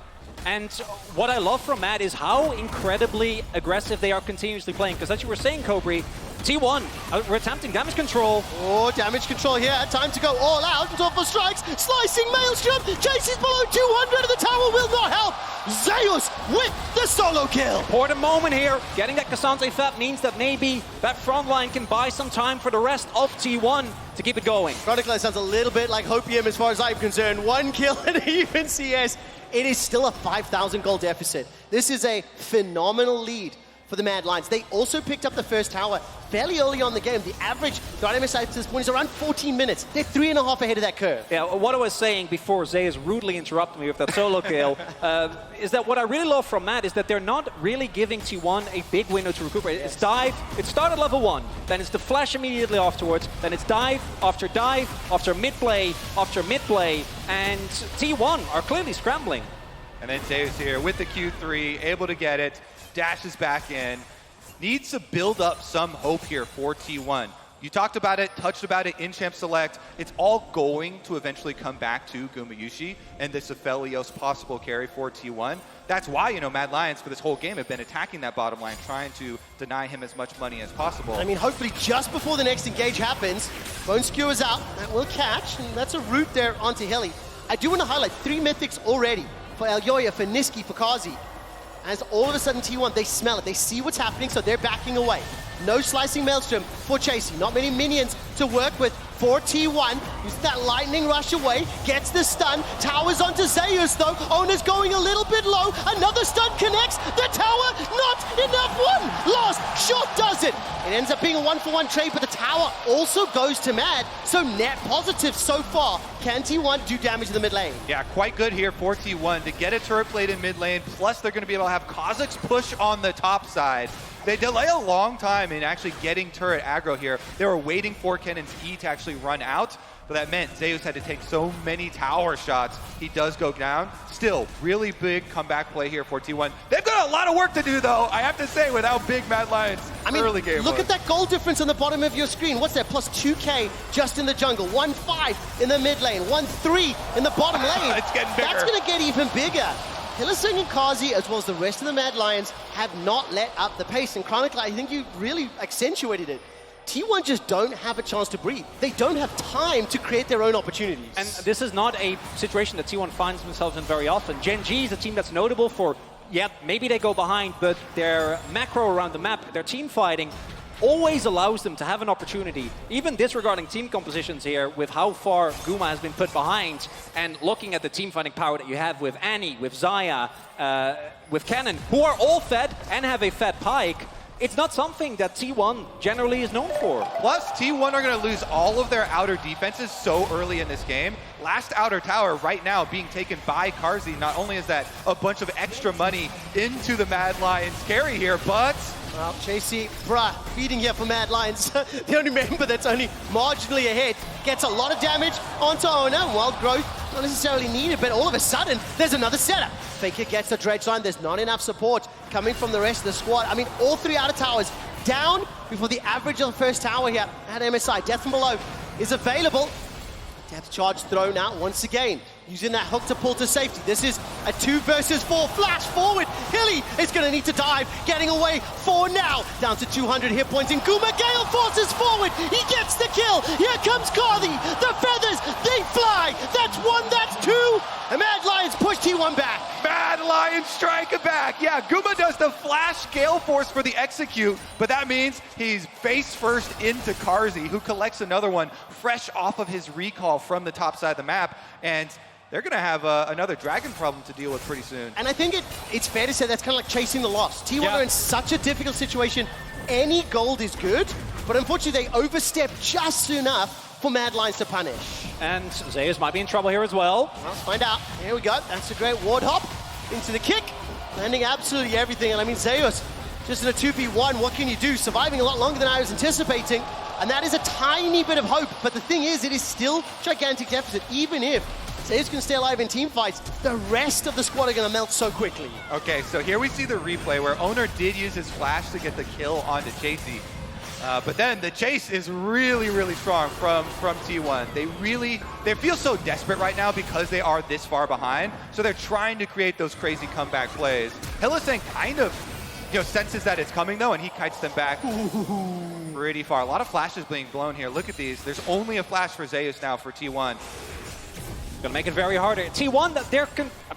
And what I love from Mad is how incredibly aggressive they are continuously playing. Because as you were saying, Cobri, T1, we're attempting damage control. Oh, damage control here. Time to go all out. For strikes. Slicing Maelstrom. Chases below 200. The tower will not help. Zeus with the solo kill. Important moment here. Getting that Cassandre Fat means that maybe that front line can buy some time for the rest of T1 to keep it going. Chronicler sounds a little bit like Hopium as far as I'm concerned. One kill and even CS. It is still a 5,000 gold deficit. This is a phenomenal lead for the Mad Lions. They also picked up the first tower fairly early on the game. The average throughout MSI to this point is around 14 minutes. They're 3.5 ahead of that curve. Yeah, what I was saying before Zeus rudely interrupted me with that solo kill is that what I really love from Mad is that they're not really giving T1 a big window to recuperate. It's dive, it started level 1, then it's the flash immediately afterwards, then it's dive, after mid play, and T1 are clearly scrambling. And then Zeus here with the Q3, able to get it, dashes back in. Needs to build up some hope here for T1. You talked about it, touched about it in Champ Select. It's all going to eventually come back to Gumayusi and this Aphelios possible carry for T1. That's why, you know, Mad Lions for this whole game have been attacking that bottom line, trying to deny him as much money as possible. I mean, hopefully just before the next engage happens, Bone Skewer's out. That will catch, and that's a route there onto Hilly. I do want to highlight 3 mythics already for Elyoya, for Niski, for Kazi. As all of a sudden T1, they smell it. They see what's happening, so they're backing away. No slicing Maelstrom for Chasey. Not many minions to work with for T1. Uses that lightning rush away. Gets the stun. Towers onto Zeus, though. Owner's going a little bit low. Another stun connects. The tower, not enough. One last shot does it. It ends up being a 1-for-1 trade, but the tower also goes to Mad. So net positive so far. Can T1 do damage in the mid lane? Yeah, quite good here for T1 to get a turret plate in mid lane. Plus, they're going to be able to have Kha'Zix push on the top side. They delay a long time in actually getting turret aggro here. They were waiting for Kennan's E to actually run out, but that meant Zeus had to take so many tower shots. He does go down. Still, really big comeback play here for T1. They've got a lot of work to do, though, I have to say, with how big Mad Lions early game look was. at that goal difference on the bottom of your screen. What's that? Plus 2K just in the jungle. 1-5 in the mid lane. 1-3 in the bottom lane. It's getting bigger. That's going to get even bigger. Hylissang and Kazi, as well as the rest of the Mad Lions, have not let up the pace. And Chronicler, I think you really accentuated it. T1 just don't have a chance to breathe. They don't have time to create their own opportunities. And this is not a situation that T1 finds themselves in very often. Gen G is a team that's notable for, yeah, maybe they go behind, but their macro around the map, their team fighting, always allows them to have an opportunity, even disregarding team compositions here, with how far Guma has been put behind, and looking at the team fighting power that you have with Annie, with Zaya, with Cannon, who are all fed and have a fed Pyke. It's not something that T1 generally is known for. Plus, T1 are going to lose all of their outer defenses so early in this game. Last outer tower right now being taken by Carzzy. Not only is that a bunch of extra money into the Mad Lions carry here, but... Well, JC, feeding here for Mad Lions. The only member that's only marginally ahead gets a lot of damage onto Ona. Wild growth, not necessarily needed, but all of a sudden, there's another setup. FLICKR gets the dredge line. There's not enough support coming from the rest of the squad. I mean, all three outer towers down before the average of the first tower here at MSI. Death from below is available. Depth charge thrown out once again. Using that hook to pull to safety. This is a 2 versus 4. Flash forward. Hilly is going to need to dive. Getting away for now. Down to 200 hit points. And Guma Gale forces forward. He gets the kill. Here comes Carzzy. The feathers, they fly. That's 1, that's 2. And Mad Lions push T1 back. Mad Lions strike it back. Yeah, Guma does the flash Gale Force for the execute, but that means he's face first into Carzzy, who collects another one fresh off of his recall from the top side of the map. And they're going to have another dragon problem to deal with pretty soon. And I think it's fair to say that's kind of like chasing the loss. T1 are in such a difficult situation. Any gold is good, but unfortunately they overstep just enough for Mad Lions to punish. And Zeus might be in trouble here as well. Let's find out. Here we go. That's a great ward hop into the kick. Landing absolutely everything. And I mean, Zeus, just in a 2v1, what can you do? Surviving a lot longer than I was anticipating. And that is a tiny bit of hope. But the thing is, it is still gigantic deficit. Even if Zeus can stay alive in team fights, the rest of the squad are going to melt so quickly. Okay, so here we see the replay where Owner did use his flash to get the kill onto Chasey. But then the chase is really, really strong from T1. They feel so desperate right now because they are this far behind. So they're trying to create those crazy comeback plays. Hylissang kind of senses that it's coming though, and he kites them back pretty far. A lot of flashes being blown here. Look at these. There's only a flash for Zeus now for T1. Gonna make it very hard. T1,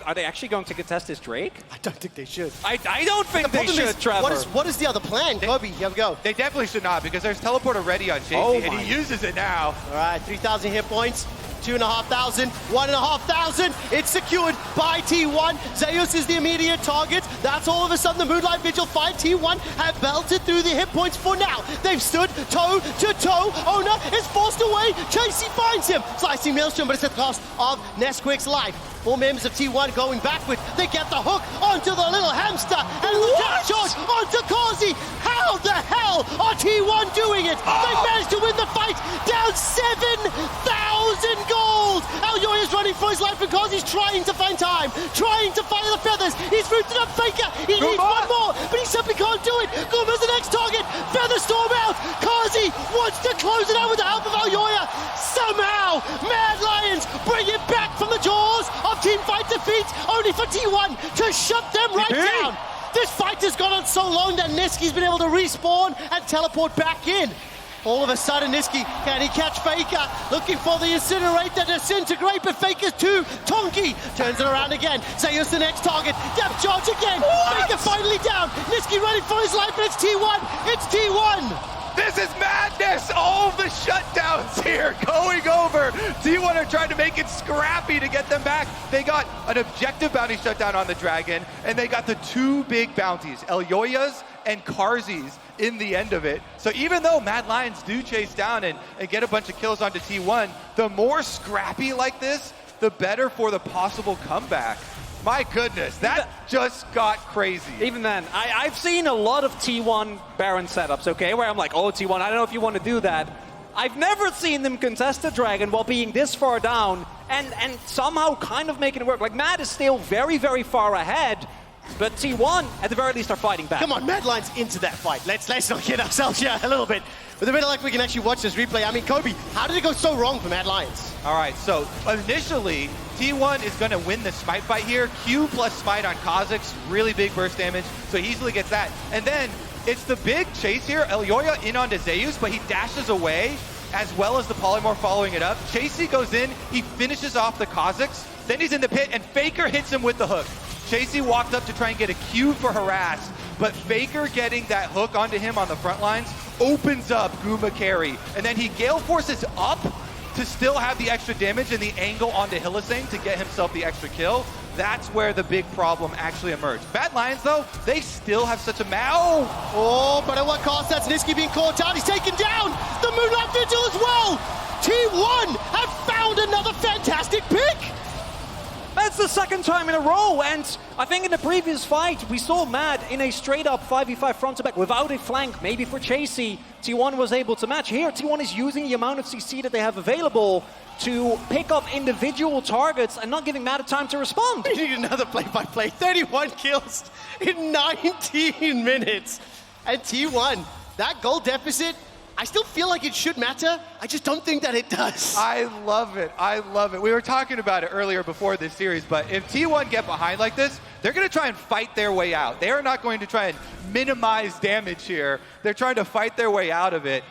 are they actually going to contest this Drake? I don't think they should. I don't think they should, Trevor. What is the other plan? Kobe, here we go. They definitely should not, because there's teleport already on Chasey, and he uses it now. All right, 3,000 hit points. 2,500, 1,500. It's secured by T1. Zeus is the immediate target. That's all of a sudden the Moonlight Vigil fight. T1 have belted through the hit points for now. They've stood toe to toe. Ona is forced away. Chasey finds him. Slicing Maelstrom, but it's at the cost of Nesquik's life. 4 members of T1 going backward. They get the hook onto the little hamster. And the death charge onto Carzzy. How the hell are T1 doing it? They managed to win the fight. Down 7,000 gold. Elyoya's running for his life, and Carzzy's trying to find time. Trying to find the feathers. He's rooted up FLICKR. He needs one more, but he simply can't do it. Guma's the next target. Feather storm out. Carzzy wants to close it out with the help of Elyoya. Somehow, Mad Lions bring it back from the jaws of teamfight defeat, only for T1 to shut them right down. This fight has gone on so long that Niski's been able to respawn and teleport back in. All of a sudden, Niski, can he catch FLICKR? Looking for the Incinerate to disintegrate, but FLICKR's too. Tonki turns it around again. Zeus the next target. Depth charge again. FLICKR finally down. Niski running for his life, but it's T1. It's T1. This is madness! All of the shutdowns here going over. T1 are trying to make it scrappy to get them back. They got an objective bounty shutdown on the Dragon, and they got the 2 big bounties, Elyoya's and Carzzy's, in the end of it. So even though Mad Lions do chase down and get a bunch of kills onto T1, the more scrappy like this, the better for the possible comeback. My goodness, that just got crazy. Even then, I've seen a lot of T1 Baron setups, okay, where I'm like, oh, T1, I don't know if you want to do that. I've never seen them contest the Dragon while being this far down and somehow kind of making it work. Like, Mad is still very, very far ahead, but T1, at the very least, are fighting back. Come on, Mad Lions into that fight. Let's not kid ourselves here a little bit. With a bit of luck, we can actually watch this replay. I mean, Kobe, how did it go so wrong for Mad Lions? All right, so initially, T1 is going to win the Smite fight here. Q plus Smite on Kha'Zix, really big burst damage, so he easily gets that. And then it's the big chase here. Elyoya in onto Zeus, but he dashes away, as well as the Polymorph following it up. Chasey goes in, he finishes off the Kha'Zix, then he's in the pit, and FLICKR hits him with the hook. Chasey walked up to try and get a Q for harass, but FLICKR getting that hook onto him on the front lines opens up Guma carry, and then he Gale Forces up to still have the extra damage and the angle onto Hylissang to get himself the extra kill. That's where the big problem actually emerged. Mad Lions, though, they still have such a Oh, but at what cost? That's Nisqy being caught out. He's taken down. The Moonlight Vigil as well. T1 have found another fantastic pick. That's the second time in a row, and I think in the previous fight, we saw Mad in a straight-up 5v5 front-to-back without a flank. Maybe for Chasey, T1 was able to match. Here, T1 is using the amount of CC that they have available to pick up individual targets and not giving Mad a time to respond. We need another play-by-play. 31 kills in 19 minutes. And T1, that goal deficit, I still feel like it should matter. I just don't think that it does. I love it. I love it. We were talking about it earlier before this series, but if T1 get behind like this, they're going to try and fight their way out. They are not going to try and minimize damage here. They're trying to fight their way out of it.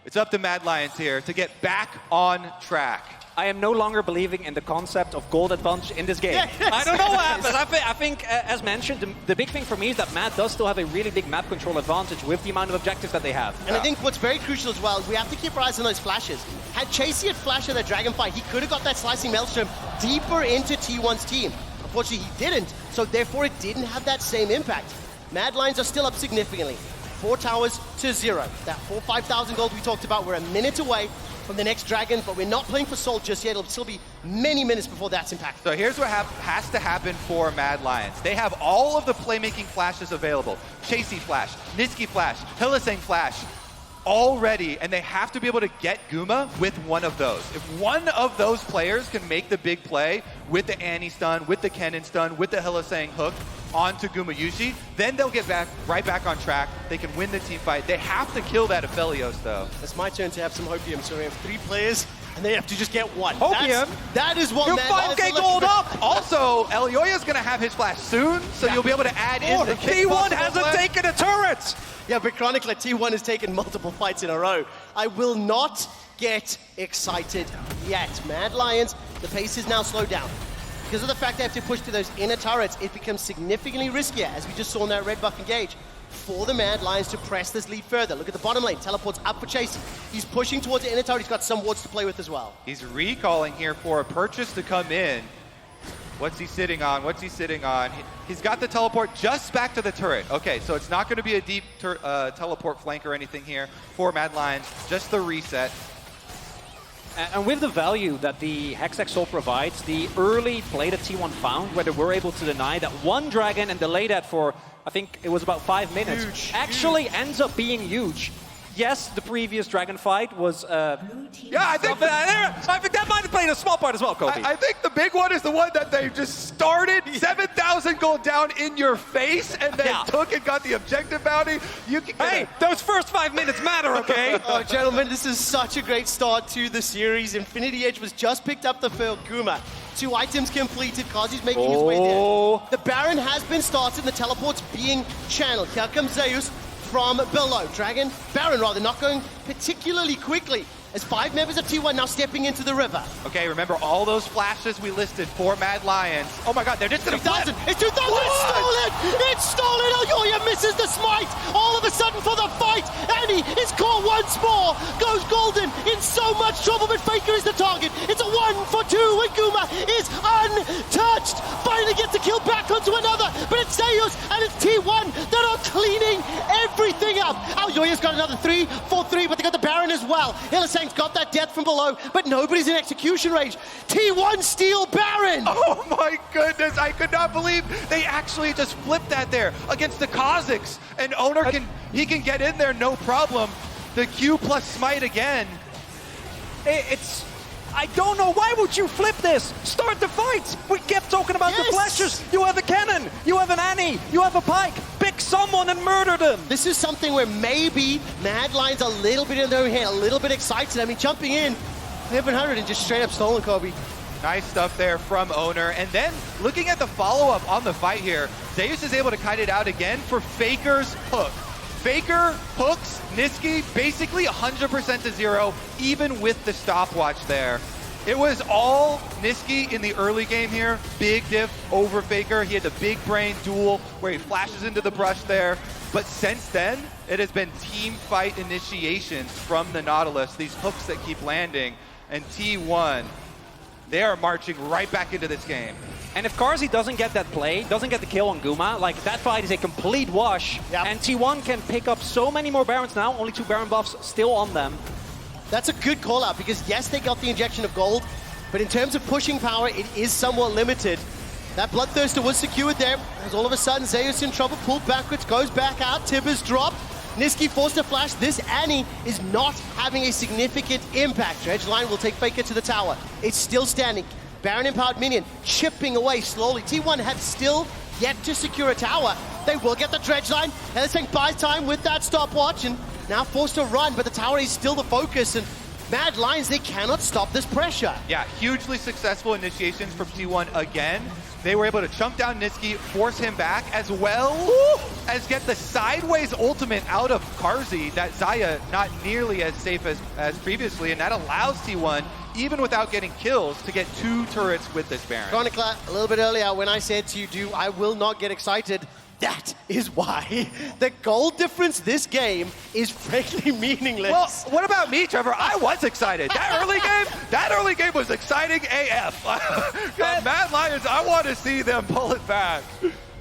It's up to Mad Lions here to get back on track. I am no longer believing in the concept of gold advantage in this game. Yes, I don't know what happens. I think, as mentioned, the big thing for me is that Mad does still have a really big map control advantage with the amount of objectives that they have. And I think what's very crucial as well is we have to keep our eyes on those flashes. Had Chasey had flashed in the Dragon fight, he could have got that slicing Maelstrom deeper into T1's team. Unfortunately, he didn't, so therefore it didn't have that same impact. Mad Lions are still up significantly. 4 towers to 0. That 5,000 gold we talked about, we're a minute away from the next Dragon, but we're not playing for Soul just yet. It'll still be many minutes before that's impacted. So here's what has to happen for Mad Lions. They have all of the playmaking flashes available. Chasey flash, Nisqy flash, Hylissang flash, all ready, and they have to be able to get Guma with one of those. If one of those players can make the big play with the Annie stun, with the Kennen stun, with the Hylissang hook onto Guma Yushi, then they'll get right back on track. They can win the team fight. They have to kill that Aphelios, though. It's my turn to have some Hopium, so we have 3 players, and they have to just get one. Hopium? That is what You're Mad Lions 5k are gold looking up! Also, Elyoya's going to have his flash soon, so you'll be able to add in the T1 hasn't taken a turret! Yeah, but chronically, T1 has taken multiple fights in a row. I will not get excited yet. Mad Lions, the pace is now slowed down. Because of the fact they have to push through those inner turrets, it becomes significantly riskier, as we just saw in that red buff engage, for the Mad Lions to press this lead further. Look at the bottom lane, teleports up for Chasey. He's pushing towards the inner turret, he's got some wards to play with as well. He's recalling here for a purchase to come in. What's he sitting on? What's he sitting on? He's got the teleport just back to the turret. Okay, so it's not going to be a deep teleport flank or anything here for Mad Lions, just the reset. And with the value that the Hextech Soul provides, the early play that T1 found, where they were able to deny that one dragon and delay that for, I think it was about 5 minutes, actually ends up being huge. Yes, the previous Dragon fight was... yeah, I think that might have played a small part as well, Kobe. I think the big one is the one that they just started 7,000 gold down in your face and then took and got the objective bounty. You can hey, those first 5 minutes matter, okay? Oh, gentlemen, this is such a great start to the series. Infinity Edge was just picked up the field. Guma, 2 items completed. Kazi's making his way there. The Baron has been started and the teleport's being channeled. Here comes Zeus from below. Dragon, Baron rather, not going particularly quickly as 5 members of T1 now stepping into the river. Okay, remember all those flashes we listed for Mad Lions. Oh my god, they're just gonna flip. It's 2,000! It's stolen! It's stolen! Elyoya misses the smite! All of a sudden for the fight! Annie is caught once more! Goes Golden in so much trouble, but FLICKR is the target. It's a 1 for 2 and Guma is untouched! Finally gets the kill back onto another, but it's Zeus and it's T1 that are cleaning everything up. Elyoya's got another 3 for 3, but they got the Baron as well. Hylissang's got that death from below, but nobody's in execution range. T1 steal Baron! Oh my goodness, I could not believe they actually just flipped that there against the Kazakhs. And Owner can get in there, no problem. The Q plus smite again. I don't know, why would you flip this? Start the fight! We kept talking about the flashes. You have a Kennen, you have an Annie, you have a Pike. Pick someone and murder them. This is something where maybe Mad Lions a little bit in their own head, a little bit excited. I mean, jumping in, 700 and just straight up stolen, Kobe. Nice stuff there from Owner. And then looking at the follow-up on the fight here, Zeus is able to kite it out again for FLICKR's hook. FLICKR hooks Nisqy basically 100% to 0, even with the stopwatch there. It was all Nisqy in the early game here. Big diff over FLICKR. He had the big brain duel where he flashes into the brush there. But since then, It has been team fight initiations from the Nautilus, these hooks that keep landing, and T1, they are marching right back into this game. And if Carzzy doesn't get that play, doesn't get the kill on Guma, like that fight is a complete wash. Yep. And T1 can pick up so many more Barons now, only 2 Baron buffs still on them. That's a good call out because yes, they got the injection of gold, but in terms of pushing power, it is somewhat limited. That Bloodthirster was secured there, as all of a sudden Zeus in trouble, pulled backwards, goes back out, Tibbers dropped. Niski forced a flash. This Annie is not having a significant impact. Dredgeline will take FLICKR to the tower. It's still standing. Baron empowered minion chipping away slowly. T1 have still yet to secure a tower. They will get the Dredgeline. Hellesang buys time with that stopwatch and now forced to run, but the tower is still the focus. And Mad Lions, they cannot stop this pressure. Yeah, hugely successful initiations from T1 again. They were able to chunk down Niski, force him back, as well as get the sideways ultimate out of Carzzy. That Xayah not nearly as safe as previously, and that allows T1, even without getting kills, to get 2 turrets with this Baron. Chronicler, a little bit earlier when I said to you, I will not get excited. That is why the goal difference this game is frankly meaningless. Well, what about me, Trevor? I was excited. That early game was exciting AF. Mad Lions, I want to see them pull it back.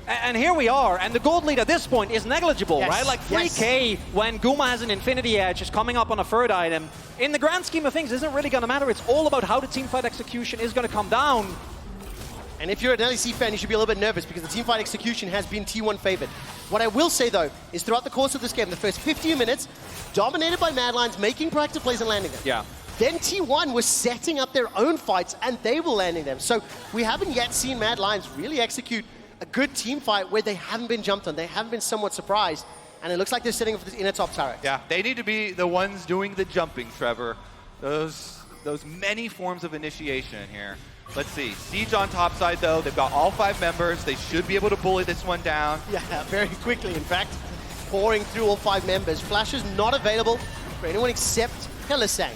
And here we are, and the gold lead at this point is negligible, Yes, right? Like 3K when Guma has an Infinity Edge is coming up on a 3rd item. In the grand scheme of things, isn't really going to matter. It's all about how the teamfight execution is going to come down. And if you're an LEC fan, you should be a little bit nervous because the teamfight execution has been T1 favored. What I will say, though, is throughout the course of this game, the first 15 minutes, dominated by Mad Lions, making proactive plays and landing them. Yeah. Then T1 was setting up their own fights, and they were landing them. So we haven't yet seen Mad Lions really execute a good team fight where they haven't been jumped on. They haven't been somewhat surprised. And it looks like they're setting up for this inner top turret. Yeah, they need to be the ones doing the jumping, Trevor. Those many forms of initiation here. Let's see. Siege on top side, though. They've got all 5 members. They should be able to bully this one down. Yeah, very quickly, in fact. Pouring through all 5 members. Flash is not available for anyone except Hellesang.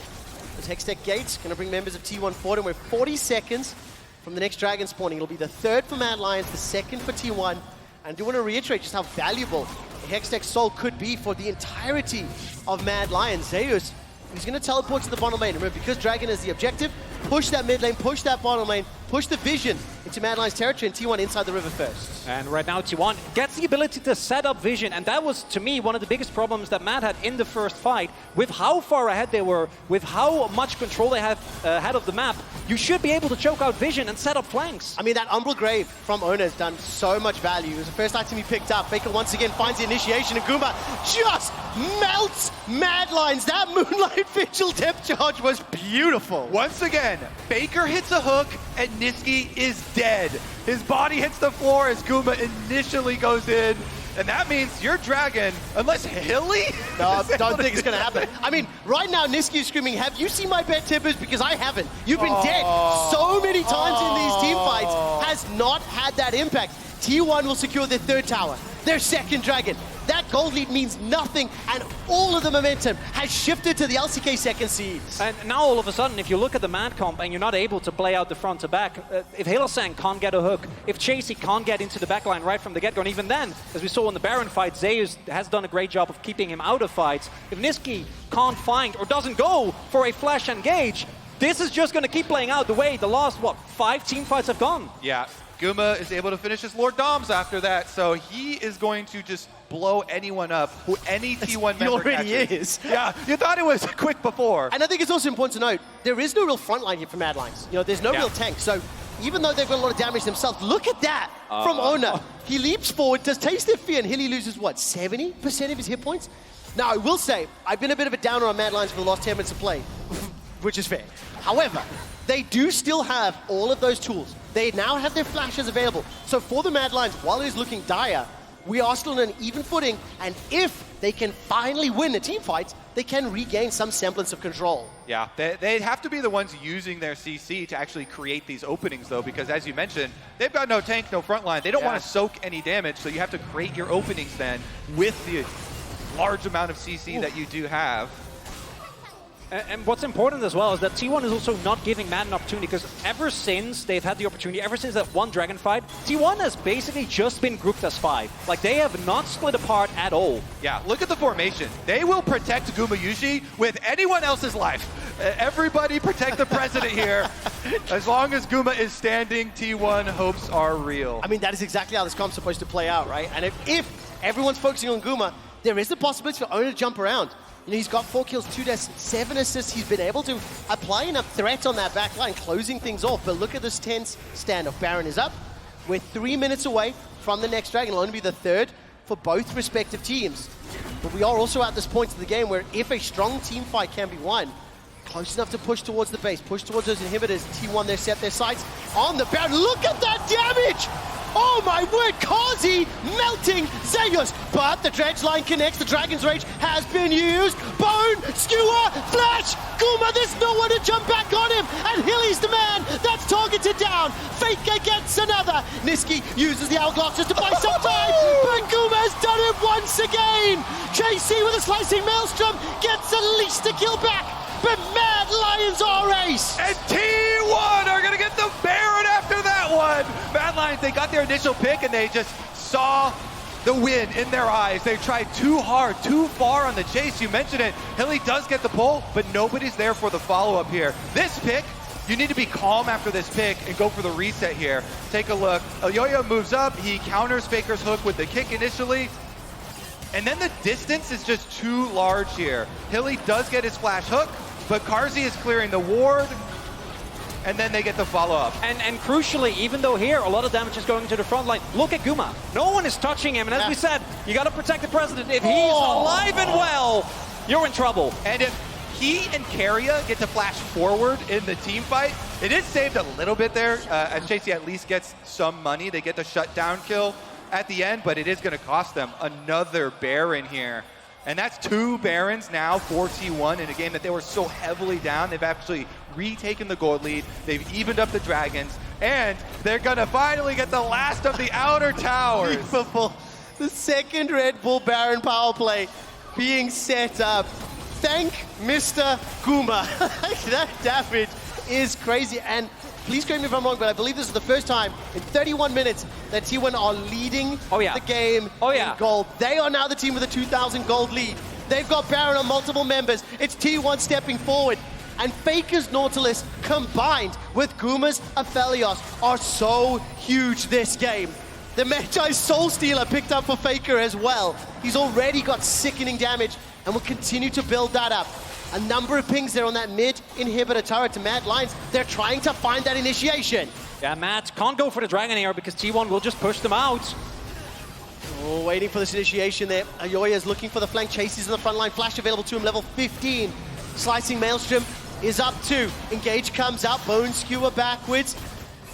Those Hextech gates going to bring members of T1 forward, and we're 40 seconds from the next dragon spawning. It'll be the 3rd for Mad Lions, the 2nd for T1. And I do want to reiterate just how valuable the Hextech Soul could be for the entirety of Mad Lions. Zeus, he's going to teleport to the bottom lane. Remember, because Dragon is the objective, push that mid lane, push that bottom lane, push the Vision into Mad Lions territory, and T1 inside the river first. And right now T1 gets the ability to set up Vision, and that was, to me, one of the biggest problems that Mad had in the first fight. With how far ahead they were, with how much control they have ahead of the map, you should be able to choke out Vision and set up flanks. I mean, that Umbral Grave from Ona has done so much value. It was the first item he picked up. FLICKR once again finds the initiation, and Guma just melts Mad Lions. That Moonlight Vigil depth charge was beautiful. Once again, FLICKR hits a hook, and Niski is dead. His body hits the floor as Guma initially goes in, and that means your Dragon, unless Hilly? No, I don't think it's going to happen. I mean, right now Niski is screaming, have you seen my bet, Tippers? Because I haven't. You've been dead so many times in these team fights, has not had that impact. T1 will secure their 3rd tower, their 2nd Dragon. That gold lead means nothing, and all of the momentum has shifted to the LCK 2nd seeds. And now all of a sudden, if you look at the Mad Comp and you're not able to play out the front to back, if Hellesang can't get a hook, if Chasey can't get into the backline right from the get-go, and even then, as we saw in the Baron fight, Zeus has done a great job of keeping him out of fights. If Niski can't find or doesn't go for a flash engage, this is just going to keep playing out the way the last, 5 team fights have gone. Yeah, Guma is able to finish his Lord Doms after that, so he is going to just blow anyone up, who any T1 member He already catches. is. Yeah, you thought it was quick before. And I think it's also important to note, there is no real front line here for Mad Lions. You know, there's no real tank, so even though they've got a lot of damage themselves, look at that from Ona. He leaps forward, does Taste of Fear, and Hilly loses, 70% of his hit points? Now, I will say, I've been a bit of a downer on Mad Lions for the last 10 minutes of play, which is fair. However, they do still have all of those tools. They now have their flashes available. So for the Mad Lions, while it is looking dire, we are still on an even footing, and if they can finally win the team fights, they can regain some semblance of control. Yeah, they have to be the ones using their CC to actually create these openings, though, because as you mentioned, they've got no tank, no front line. They don't want to soak any damage, so you have to create your openings then with the large amount of CC that you do have. And what's important as well is that T1 is also not giving Mad an opportunity, because ever since they've had the opportunity, ever since that one Dragon fight, T1 has basically just been grouped as 5. Like, they have not split apart at all. Yeah, look at the formation. They will protect Gumayushi with anyone else's life. Everybody protect the president here. As long as Guma is standing, T1 hopes are real. I mean, that is exactly how this comp's supposed to play out, right? And if everyone's focusing on Guma, there is the possibility for Oner to jump around. You know, he's got 4 kills, 2 deaths, 7 assists. He's been able to apply enough threat on that back line, closing things off. But look at this tense standoff. Baron is up. We're 3 minutes away from the next Dragon. It'll only be the 3rd for both respective teams. But we are also at this point of the game where if a strong team fight can be won, close enough to push towards the base, push towards those inhibitors. T1, they're set their sights on the Baron. Look at that damage! Oh my word, Kazi melting Zeus, but the dredge line connects, the Dragon's Rage has been used, Bone, Skewer, Flash, Guma, there's no one to jump back on him, and Hilly's the man that's targeted down. FLICKR gets another, Niski uses the Hourglasses to buy some time, but Guma has done it once again. JC with a slicing maelstrom gets at least a kill back, but Mad Lions are ace. And T1 are gonna get the Baron after that one. Mad Lions, they got their initial pick and they just saw the win in their eyes. They tried too hard, too far on the chase. You mentioned it. Hilly does get the pull, but nobody's there for the follow-up here. This pick, you need to be calm after this pick and go for the reset here. Take a look. Elyoya moves up. He counters FLICKR's hook with the kick initially. And then the distance is just too large here. Hilly does get his flash hook, but Karzi is clearing the ward, and then they get the follow-up. And crucially, even though here a lot of damage is going to the front line, look at Guma. No one is touching him, and as we said, you got to protect the president. If he's alive and well, you're in trouble. And if he and Keria get to flash forward in the team fight, it is saved a little bit there, as JC at least gets some money. They get the shutdown kill at the end, but it is going to cost them another Baron here. And that's 2 Barons now for T1 in a game that they were so heavily down. They've actually retaken the gold lead. They've evened up the Dragons. And they're going to finally get the last of the outer towers. Beautiful. The second Red Bull Baron power play being set up. Thank Mr. Guma. That damage is crazy. And please correct me if I'm wrong, but I believe this is the first time in 31 minutes that T1 are leading the game in gold. They are now the team with a 2,000 gold lead. They've got Baron on multiple members. It's T1 stepping forward. And Faker's Nautilus combined with Guma's Aphelios are so huge this game. The Magi Soul Stealer picked up for Faker as well. He's already got sickening damage and will continue to build that up. A number of pings there on that mid inhibitor turret to Mad Lions. They're trying to find that initiation. Yeah, Mad can't go for the Dragon here because T1 will just push them out. Oh, waiting for this initiation there. Elyoya is looking for the flank. Chases in the front line. Flash available to him, level 15. Slicing Maelstrom is up 2. Engage comes out. Bone Skewer backwards.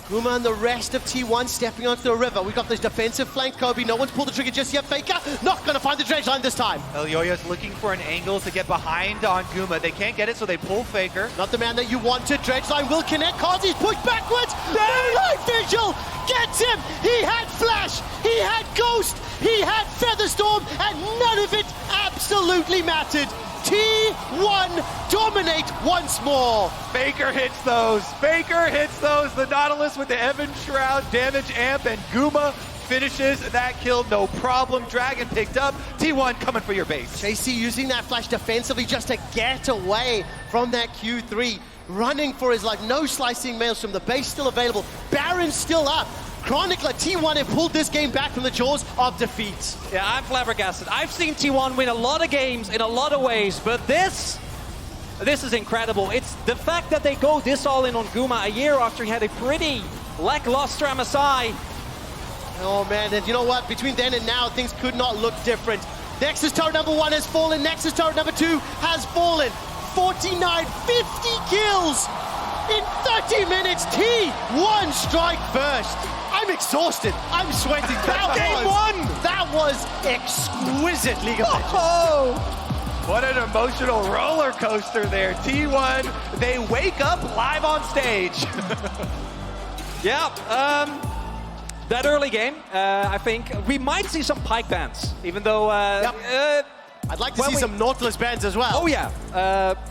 Guma and the rest of T1 stepping onto the river. We've got this defensive flank, Kobe. No one's pulled the trigger just yet. Faker not going to find the dredge line this time. Elyoya's looking for an angle to get behind on Guma. They can't get it, so they pull Faker. Not the man that you wanted. Dredge line will connect. Kazi's pushed backwards. Moonlight Vigil gets him. He had Flash. He had Ghost. He had Featherstorm. And none of it absolutely mattered. T1 dominate once more. Faker hits those. Faker hits those. The Nautilus with the Evan Shroud damage amp, and Guma finishes that kill, no problem. Dragon picked up. T1 coming for your base. JC using that flash defensively just to get away from that Q3. Running for his life. No slicing mails from the base still available. Baron's still up. Chronicler, T1 have pulled this game back from the jaws of defeat. Yeah, I'm flabbergasted. I've seen T1 win a lot of games in a lot of ways, but this is incredible. It's the fact that they go this all in on Guma a year after he had a pretty lackluster MSI. Oh man, and you know what? Between then and now, things could not look different. Nexus turret number 1 has fallen. Nexus turret number 2 has fallen. 49, 50 kills in 30 minutes. T1 strike first. I'm exhausted. I'm sweating. That was exquisite, League of Legends. Oh, what an emotional roller coaster there. T1, they wake up live on stage. Yeah, that early game, I think we might see some pike bans, even though I'd like to see some Nautilus bans as well. Oh yeah,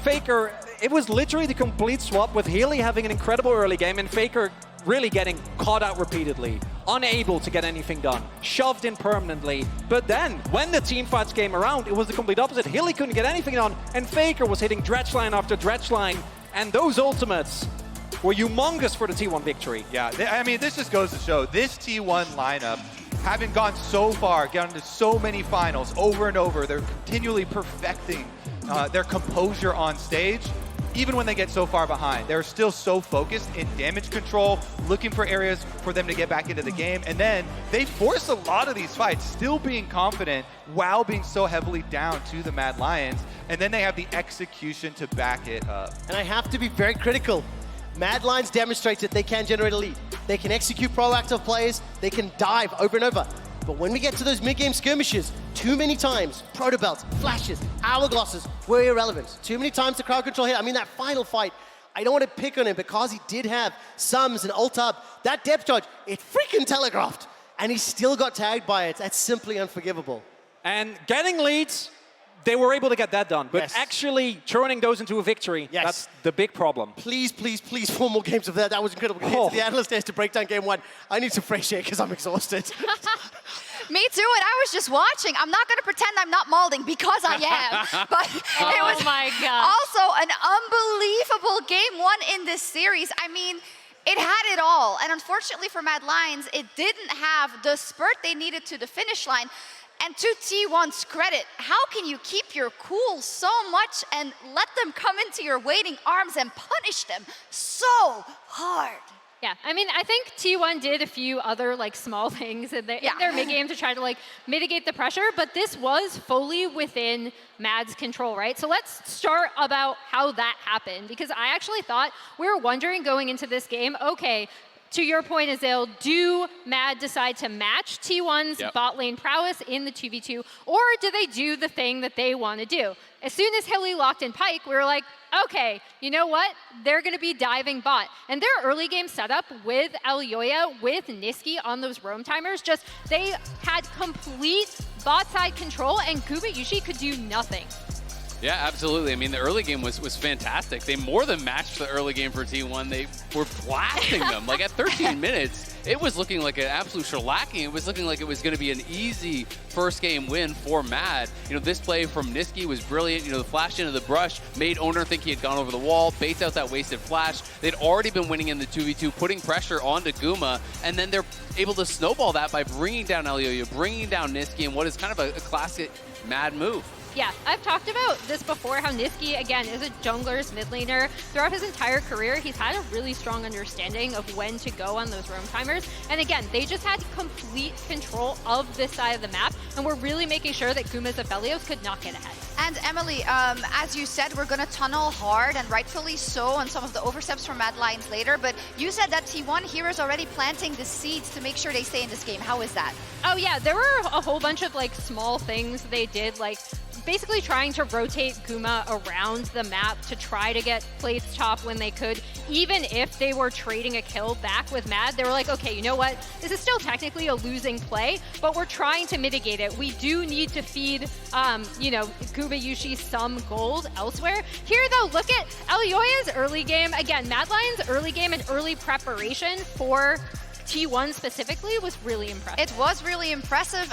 FLICKR, it was literally the complete swap with Healy having an incredible early game and FLICKR really getting caught out repeatedly, unable to get anything done, shoved in permanently. But then, when the team fights came around, it was the complete opposite. Healy couldn't get anything done, and FLICKR was hitting dredgeline after dredgeline, and those ultimates were humongous for the T1 victory. Yeah, I mean, this just goes to show, this T1 lineup, having gone so far, gotten to so many finals over and over, they're continually perfecting their composure on stage. Even when they get so far behind, they're still so focused in damage control, looking for areas for them to get back into the game. And then they force a lot of these fights, still being confident while being so heavily down to the Mad Lions. And then they have the execution to back it up. And I have to be very critical. Mad Lions demonstrates that they can generate a lead. They can execute proactive plays. They can dive over and over. But when we get to those mid-game skirmishes, too many times, proto belts, flashes, hourglosses were irrelevant. Too many times the crowd control hit. I mean, that final fight, I don't want to pick on him because he did have sums and ult up. That depth charge, it freaking telegraphed. And he still got tagged by it. That's simply unforgivable. And getting leads, they were able to get that done. But actually turning those into a victory, that's the big problem. Please, please, please, 4 more games of that. That was incredible. Get to the analyst desk to break down game 1. I need some fresh air because I'm exhausted. Me too, and I was just watching. I'm not going to pretend I'm not malding because I am. But it was my God. also an unbelievable game 1 in this series. I mean, it had it all. And unfortunately for Mad Lions, it didn't have the spurt they needed to the finish line. And to T1's credit, how can you keep your cool so much and let them come into your waiting arms and punish them so hard? Yeah, I mean, I think T1 did a few other like small things in their mid-game to try to like mitigate the pressure, but this was fully within Mad's control, right? So let's start about how that happened, because I actually thought, we were wondering going into this game, okay, to your point, Azale, do Mad decide to match T1's bot lane prowess in the 2v2, or do they do the thing that they want to do? As soon as Hilly locked in Pyke, we were like, okay, you know what? They're going to be diving bot. And their early game setup with Elyoya, with Niski on those roam timers, just they had complete bot side control, and Gubayushi could do nothing. Yeah, absolutely. I mean, the early game was fantastic. They more than matched the early game for T1. They were blasting them. Like, at 13 minutes, it was looking like an absolute shellacking. It was looking like it was going to be an easy first game win for Mad. You know, this play from Niski was brilliant. You know, the flash into the brush made Owner think he had gone over the wall, baits out that wasted flash. They'd already been winning in the 2v2, putting pressure onto Guma, and then they're able to snowball that by bringing down Elyoya, bringing down Niski in what is kind of a classic Mad move. Yeah, I've talked about this before, how Niski, again, is a jungler's mid laner. Throughout his entire career, he's had a really strong understanding of when to go on those roam timers. And again, they just had complete control of this side of the map, and we're really making sure that Guma's Aphelios could not get ahead. And Emily, as you said, we're going to tunnel hard, and rightfully so, on some of the oversteps from Mad Lions later, but you said that T1 here is already planting the seeds to make sure they stay in this game. How is that? Oh yeah, there were a whole bunch of like small things they did, like basically trying to rotate Guma around the map to try to get plates top when they could. Even if they were trading a kill back with Mad, they were like, okay, you know what? This is still technically a losing play, but we're trying to mitigate it. We do need to feed, you know, Gubayushi some gold elsewhere. Here though, look at Elyoya's early game. Again, Mad Lions' early game and early preparation for T1 specifically was really impressive. It was really impressive,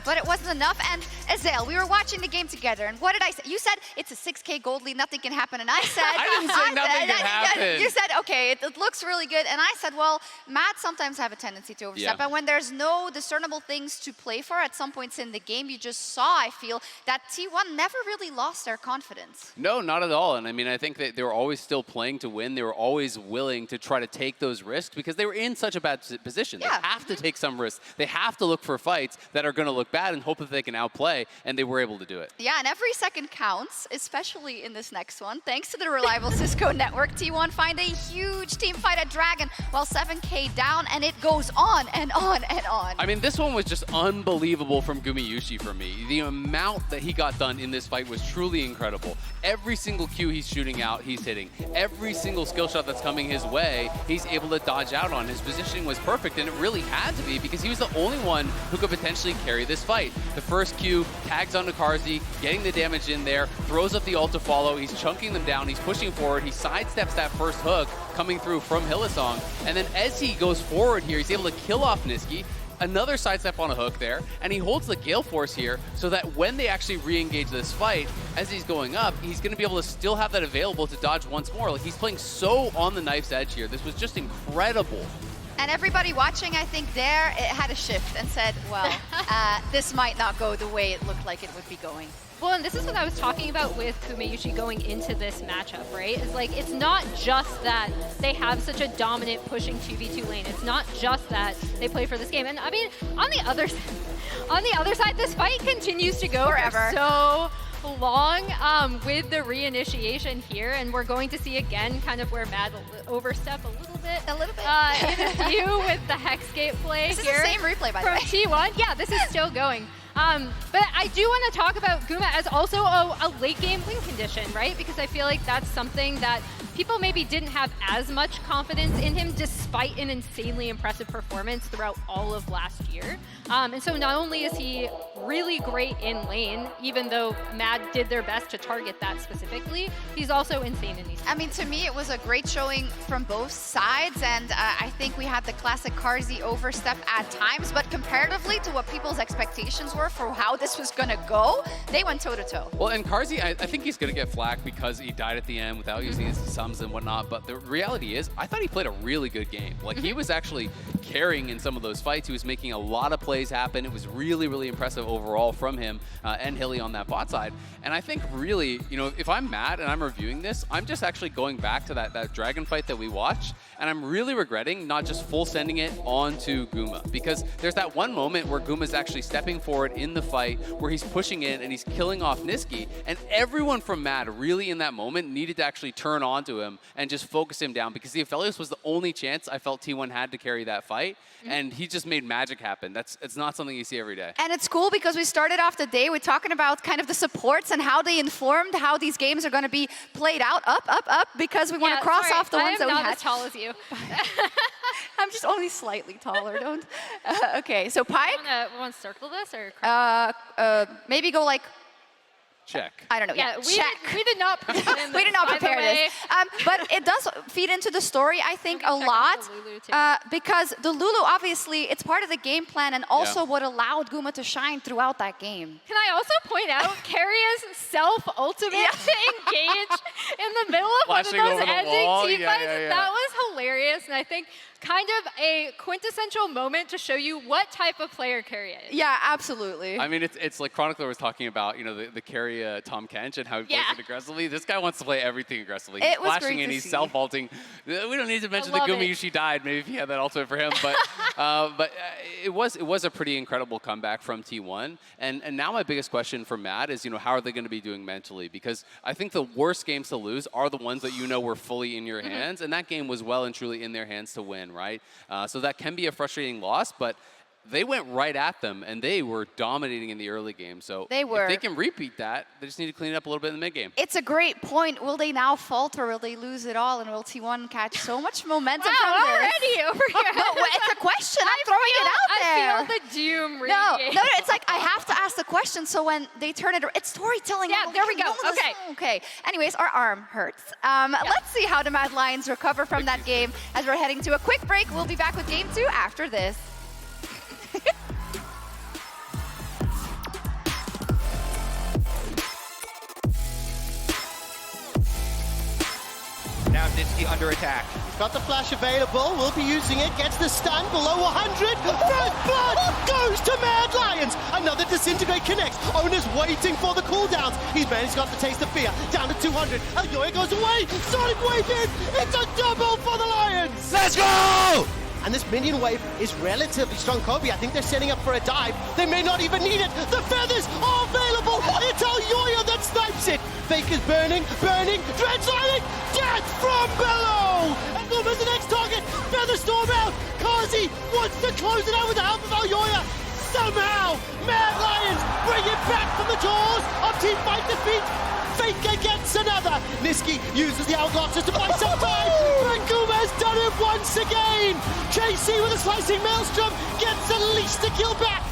but it wasn't enough. And Azale, we were watching the game together, and what did I say? You said it's a 6K gold lead, nothing can happen, and I said... I didn't say nothing can happen. You said, okay, it looks really good, and I said, well, Mad sometimes have a tendency to overstep, and when there's no discernible things to play for at some points in the game, you just saw, I feel, that T1 never really lost their confidence. No, not at all. And I mean, I think that they were always still playing to win. They were always willing to try to take those risks because they were in such a bad position. Yeah. They have to take some risks. They have to look for fights that are going to look bad and hope that they can outplay, and they were able to do it. Yeah, and every second counts, especially in this next one. Thanks to the reliable Cisco network, T1 find a huge team fight at Dragon while 7K down, and it goes on and on and on. I mean, this one was just unbelievable from Gumayushi for me. The amount that he got done in this fight was truly incredible. Every single Q he's shooting out, he's hitting. Every single skill shot that's coming his way, he's able to dodge out on. His positioning was perfect. perfect, and it really had to be because he was the only one who could potentially carry this fight. The first Q tags onto Carzzy, getting the damage in there, throws up the ult to follow, he's chunking them down, he's pushing forward, he sidesteps that first hook coming through from Hylissang, and then as he goes forward here, he's able to kill off Nisqy, another sidestep on a hook there, and he holds the Gale Force here so that when they actually re-engage this fight, as he's going up, he's going to be able to still have that available to dodge once more. Like, he's playing so on the knife's edge here. This was just incredible. And everybody watching, I think there, it had a shift and said, well, this might not go the way it looked like it would be going. Well, and this is what I was talking about with Kumeyushi going into this matchup, right? It's like, it's not just that they have such a dominant pushing 2v2 lane. It's not just that they play for this game. And I mean, on the other side, this fight continues to go forever. For so long with the reinitiation here, and we're going to see again kind of where Mad overstep a little bit in a few with the Hexgate play this here. This is the same replay, by the way. From T1. Yeah, this is still going. But I do want to talk about Guma as also a late game win condition, right? Because I feel like that's something that people maybe didn't have as much confidence in him despite an insanely impressive performance throughout all of last year. And so not only is he really great in lane, even though Mad did their best to target that specifically, he's also insane in these. I mean, to me, it was a great showing from both sides, and I think we had the classic Carzzy overstep at times, but comparatively to what people's expectations were for how this was going to go, they went toe-to-toe. Well, and Carzzy, I think he's going to get flack because he died at the end without using his sums and whatnot, but the reality is, I thought he played a really good game. Like, he was actually carrying in some of those fights. He was making a lot of plays happen. It was really, really impressive overall from him and Hilly on that bot side. And I think really, you know, if I'm Mad and I'm reviewing this, I'm just actually going back to that dragon fight that we watched, and I'm really regretting not just full sending it onto Guma, because there's that one moment where Guma's actually stepping forward in the fight where he's pushing in and he's killing off Nisqy, and everyone from Mad really in that moment needed to actually turn onto him and just focus him down, because the Aphelios was the only chance I felt T1 had to carry that fight, and he just made magic happen. It's not something you see every day. And it's cool because we started off the day with talking about kind of the supports and how they informed how these games are going to be played out, up, because we want to cross off the ones that we had. I am not as tall as you. I'm just only slightly taller, don't. Okay, so Pyke. Want to circle this or? Maybe go like. Check. I don't know. Yeah, we did not prepare this. We did not prepare this. But it does feed into the story, I think, a lot. Because the Lulu, obviously, it's part of the game plan and also what allowed Guma to shine throughout that game. Can I also point out Keiria's self-ultimate to engage in the middle of one of those ending team fights? That was hilarious, and I think kind of a quintessential moment to show you what type of player Keria is. Yeah, absolutely. I mean, it's like Chronicler was talking about, you know, the Keria Tom Kench and how he plays it aggressively. This guy wants to play everything aggressively. He's flashing and he's self-ulting. We don't need to mention that Kumeyushi died. Maybe if he had that ultimate for him, but it was a pretty incredible comeback from T1. And now my biggest question for Mad is, you know, how are they going to be doing mentally? Because I think the worst games to lose are the ones that you know were fully in your hands, and that game was well and truly in their hands to win. Right? So that can be a frustrating loss, but they went right at them, and they were dominating in the early game. So if they can repeat that, they just need to clean it up a little bit in the mid-game. It's a great point. Will they now falter? Will they lose it all? And will T1 catch so much momentum from this? Already over here. No, it's a question. I'm throwing it out there. I feel the doom radiate. No, it's like I have to ask the question, so when they turn it, it's storytelling. Yeah, there we go. Okay. Anyways, our arm hurts. Let's see how the Mad Lions recover from that game as we're heading to a quick break. We'll be back with Game 2 after this. Now Nisqy under attack. He's got the flash available, will be using it, gets the stun below 100. First blood goes to Mad Lions. Another disintegrate connects. Owner's waiting for the cooldowns. He's got the taste of fear. Down to 200. Elyoya goes away. Sonic wave in. It's a double for the Lions. Let's go! And this minion wave is relatively strong. Kobe, I think they're setting up for a dive. They may not even need it. The feathers are available. It's Elyoya that snipes it. Faker's burning. Dread sliding. Death from below. And Guma's the next target. Feather storm out. Carzzy wants to close it out with the help of Elyoya. Somehow, Mad Lions bring it back from the jaws of Teamfight defeat. FLICKR gets another. Niski uses the hourglasses to buy some time. Ranguma has done it once again. JC with a slicing maelstrom gets at least a kill back.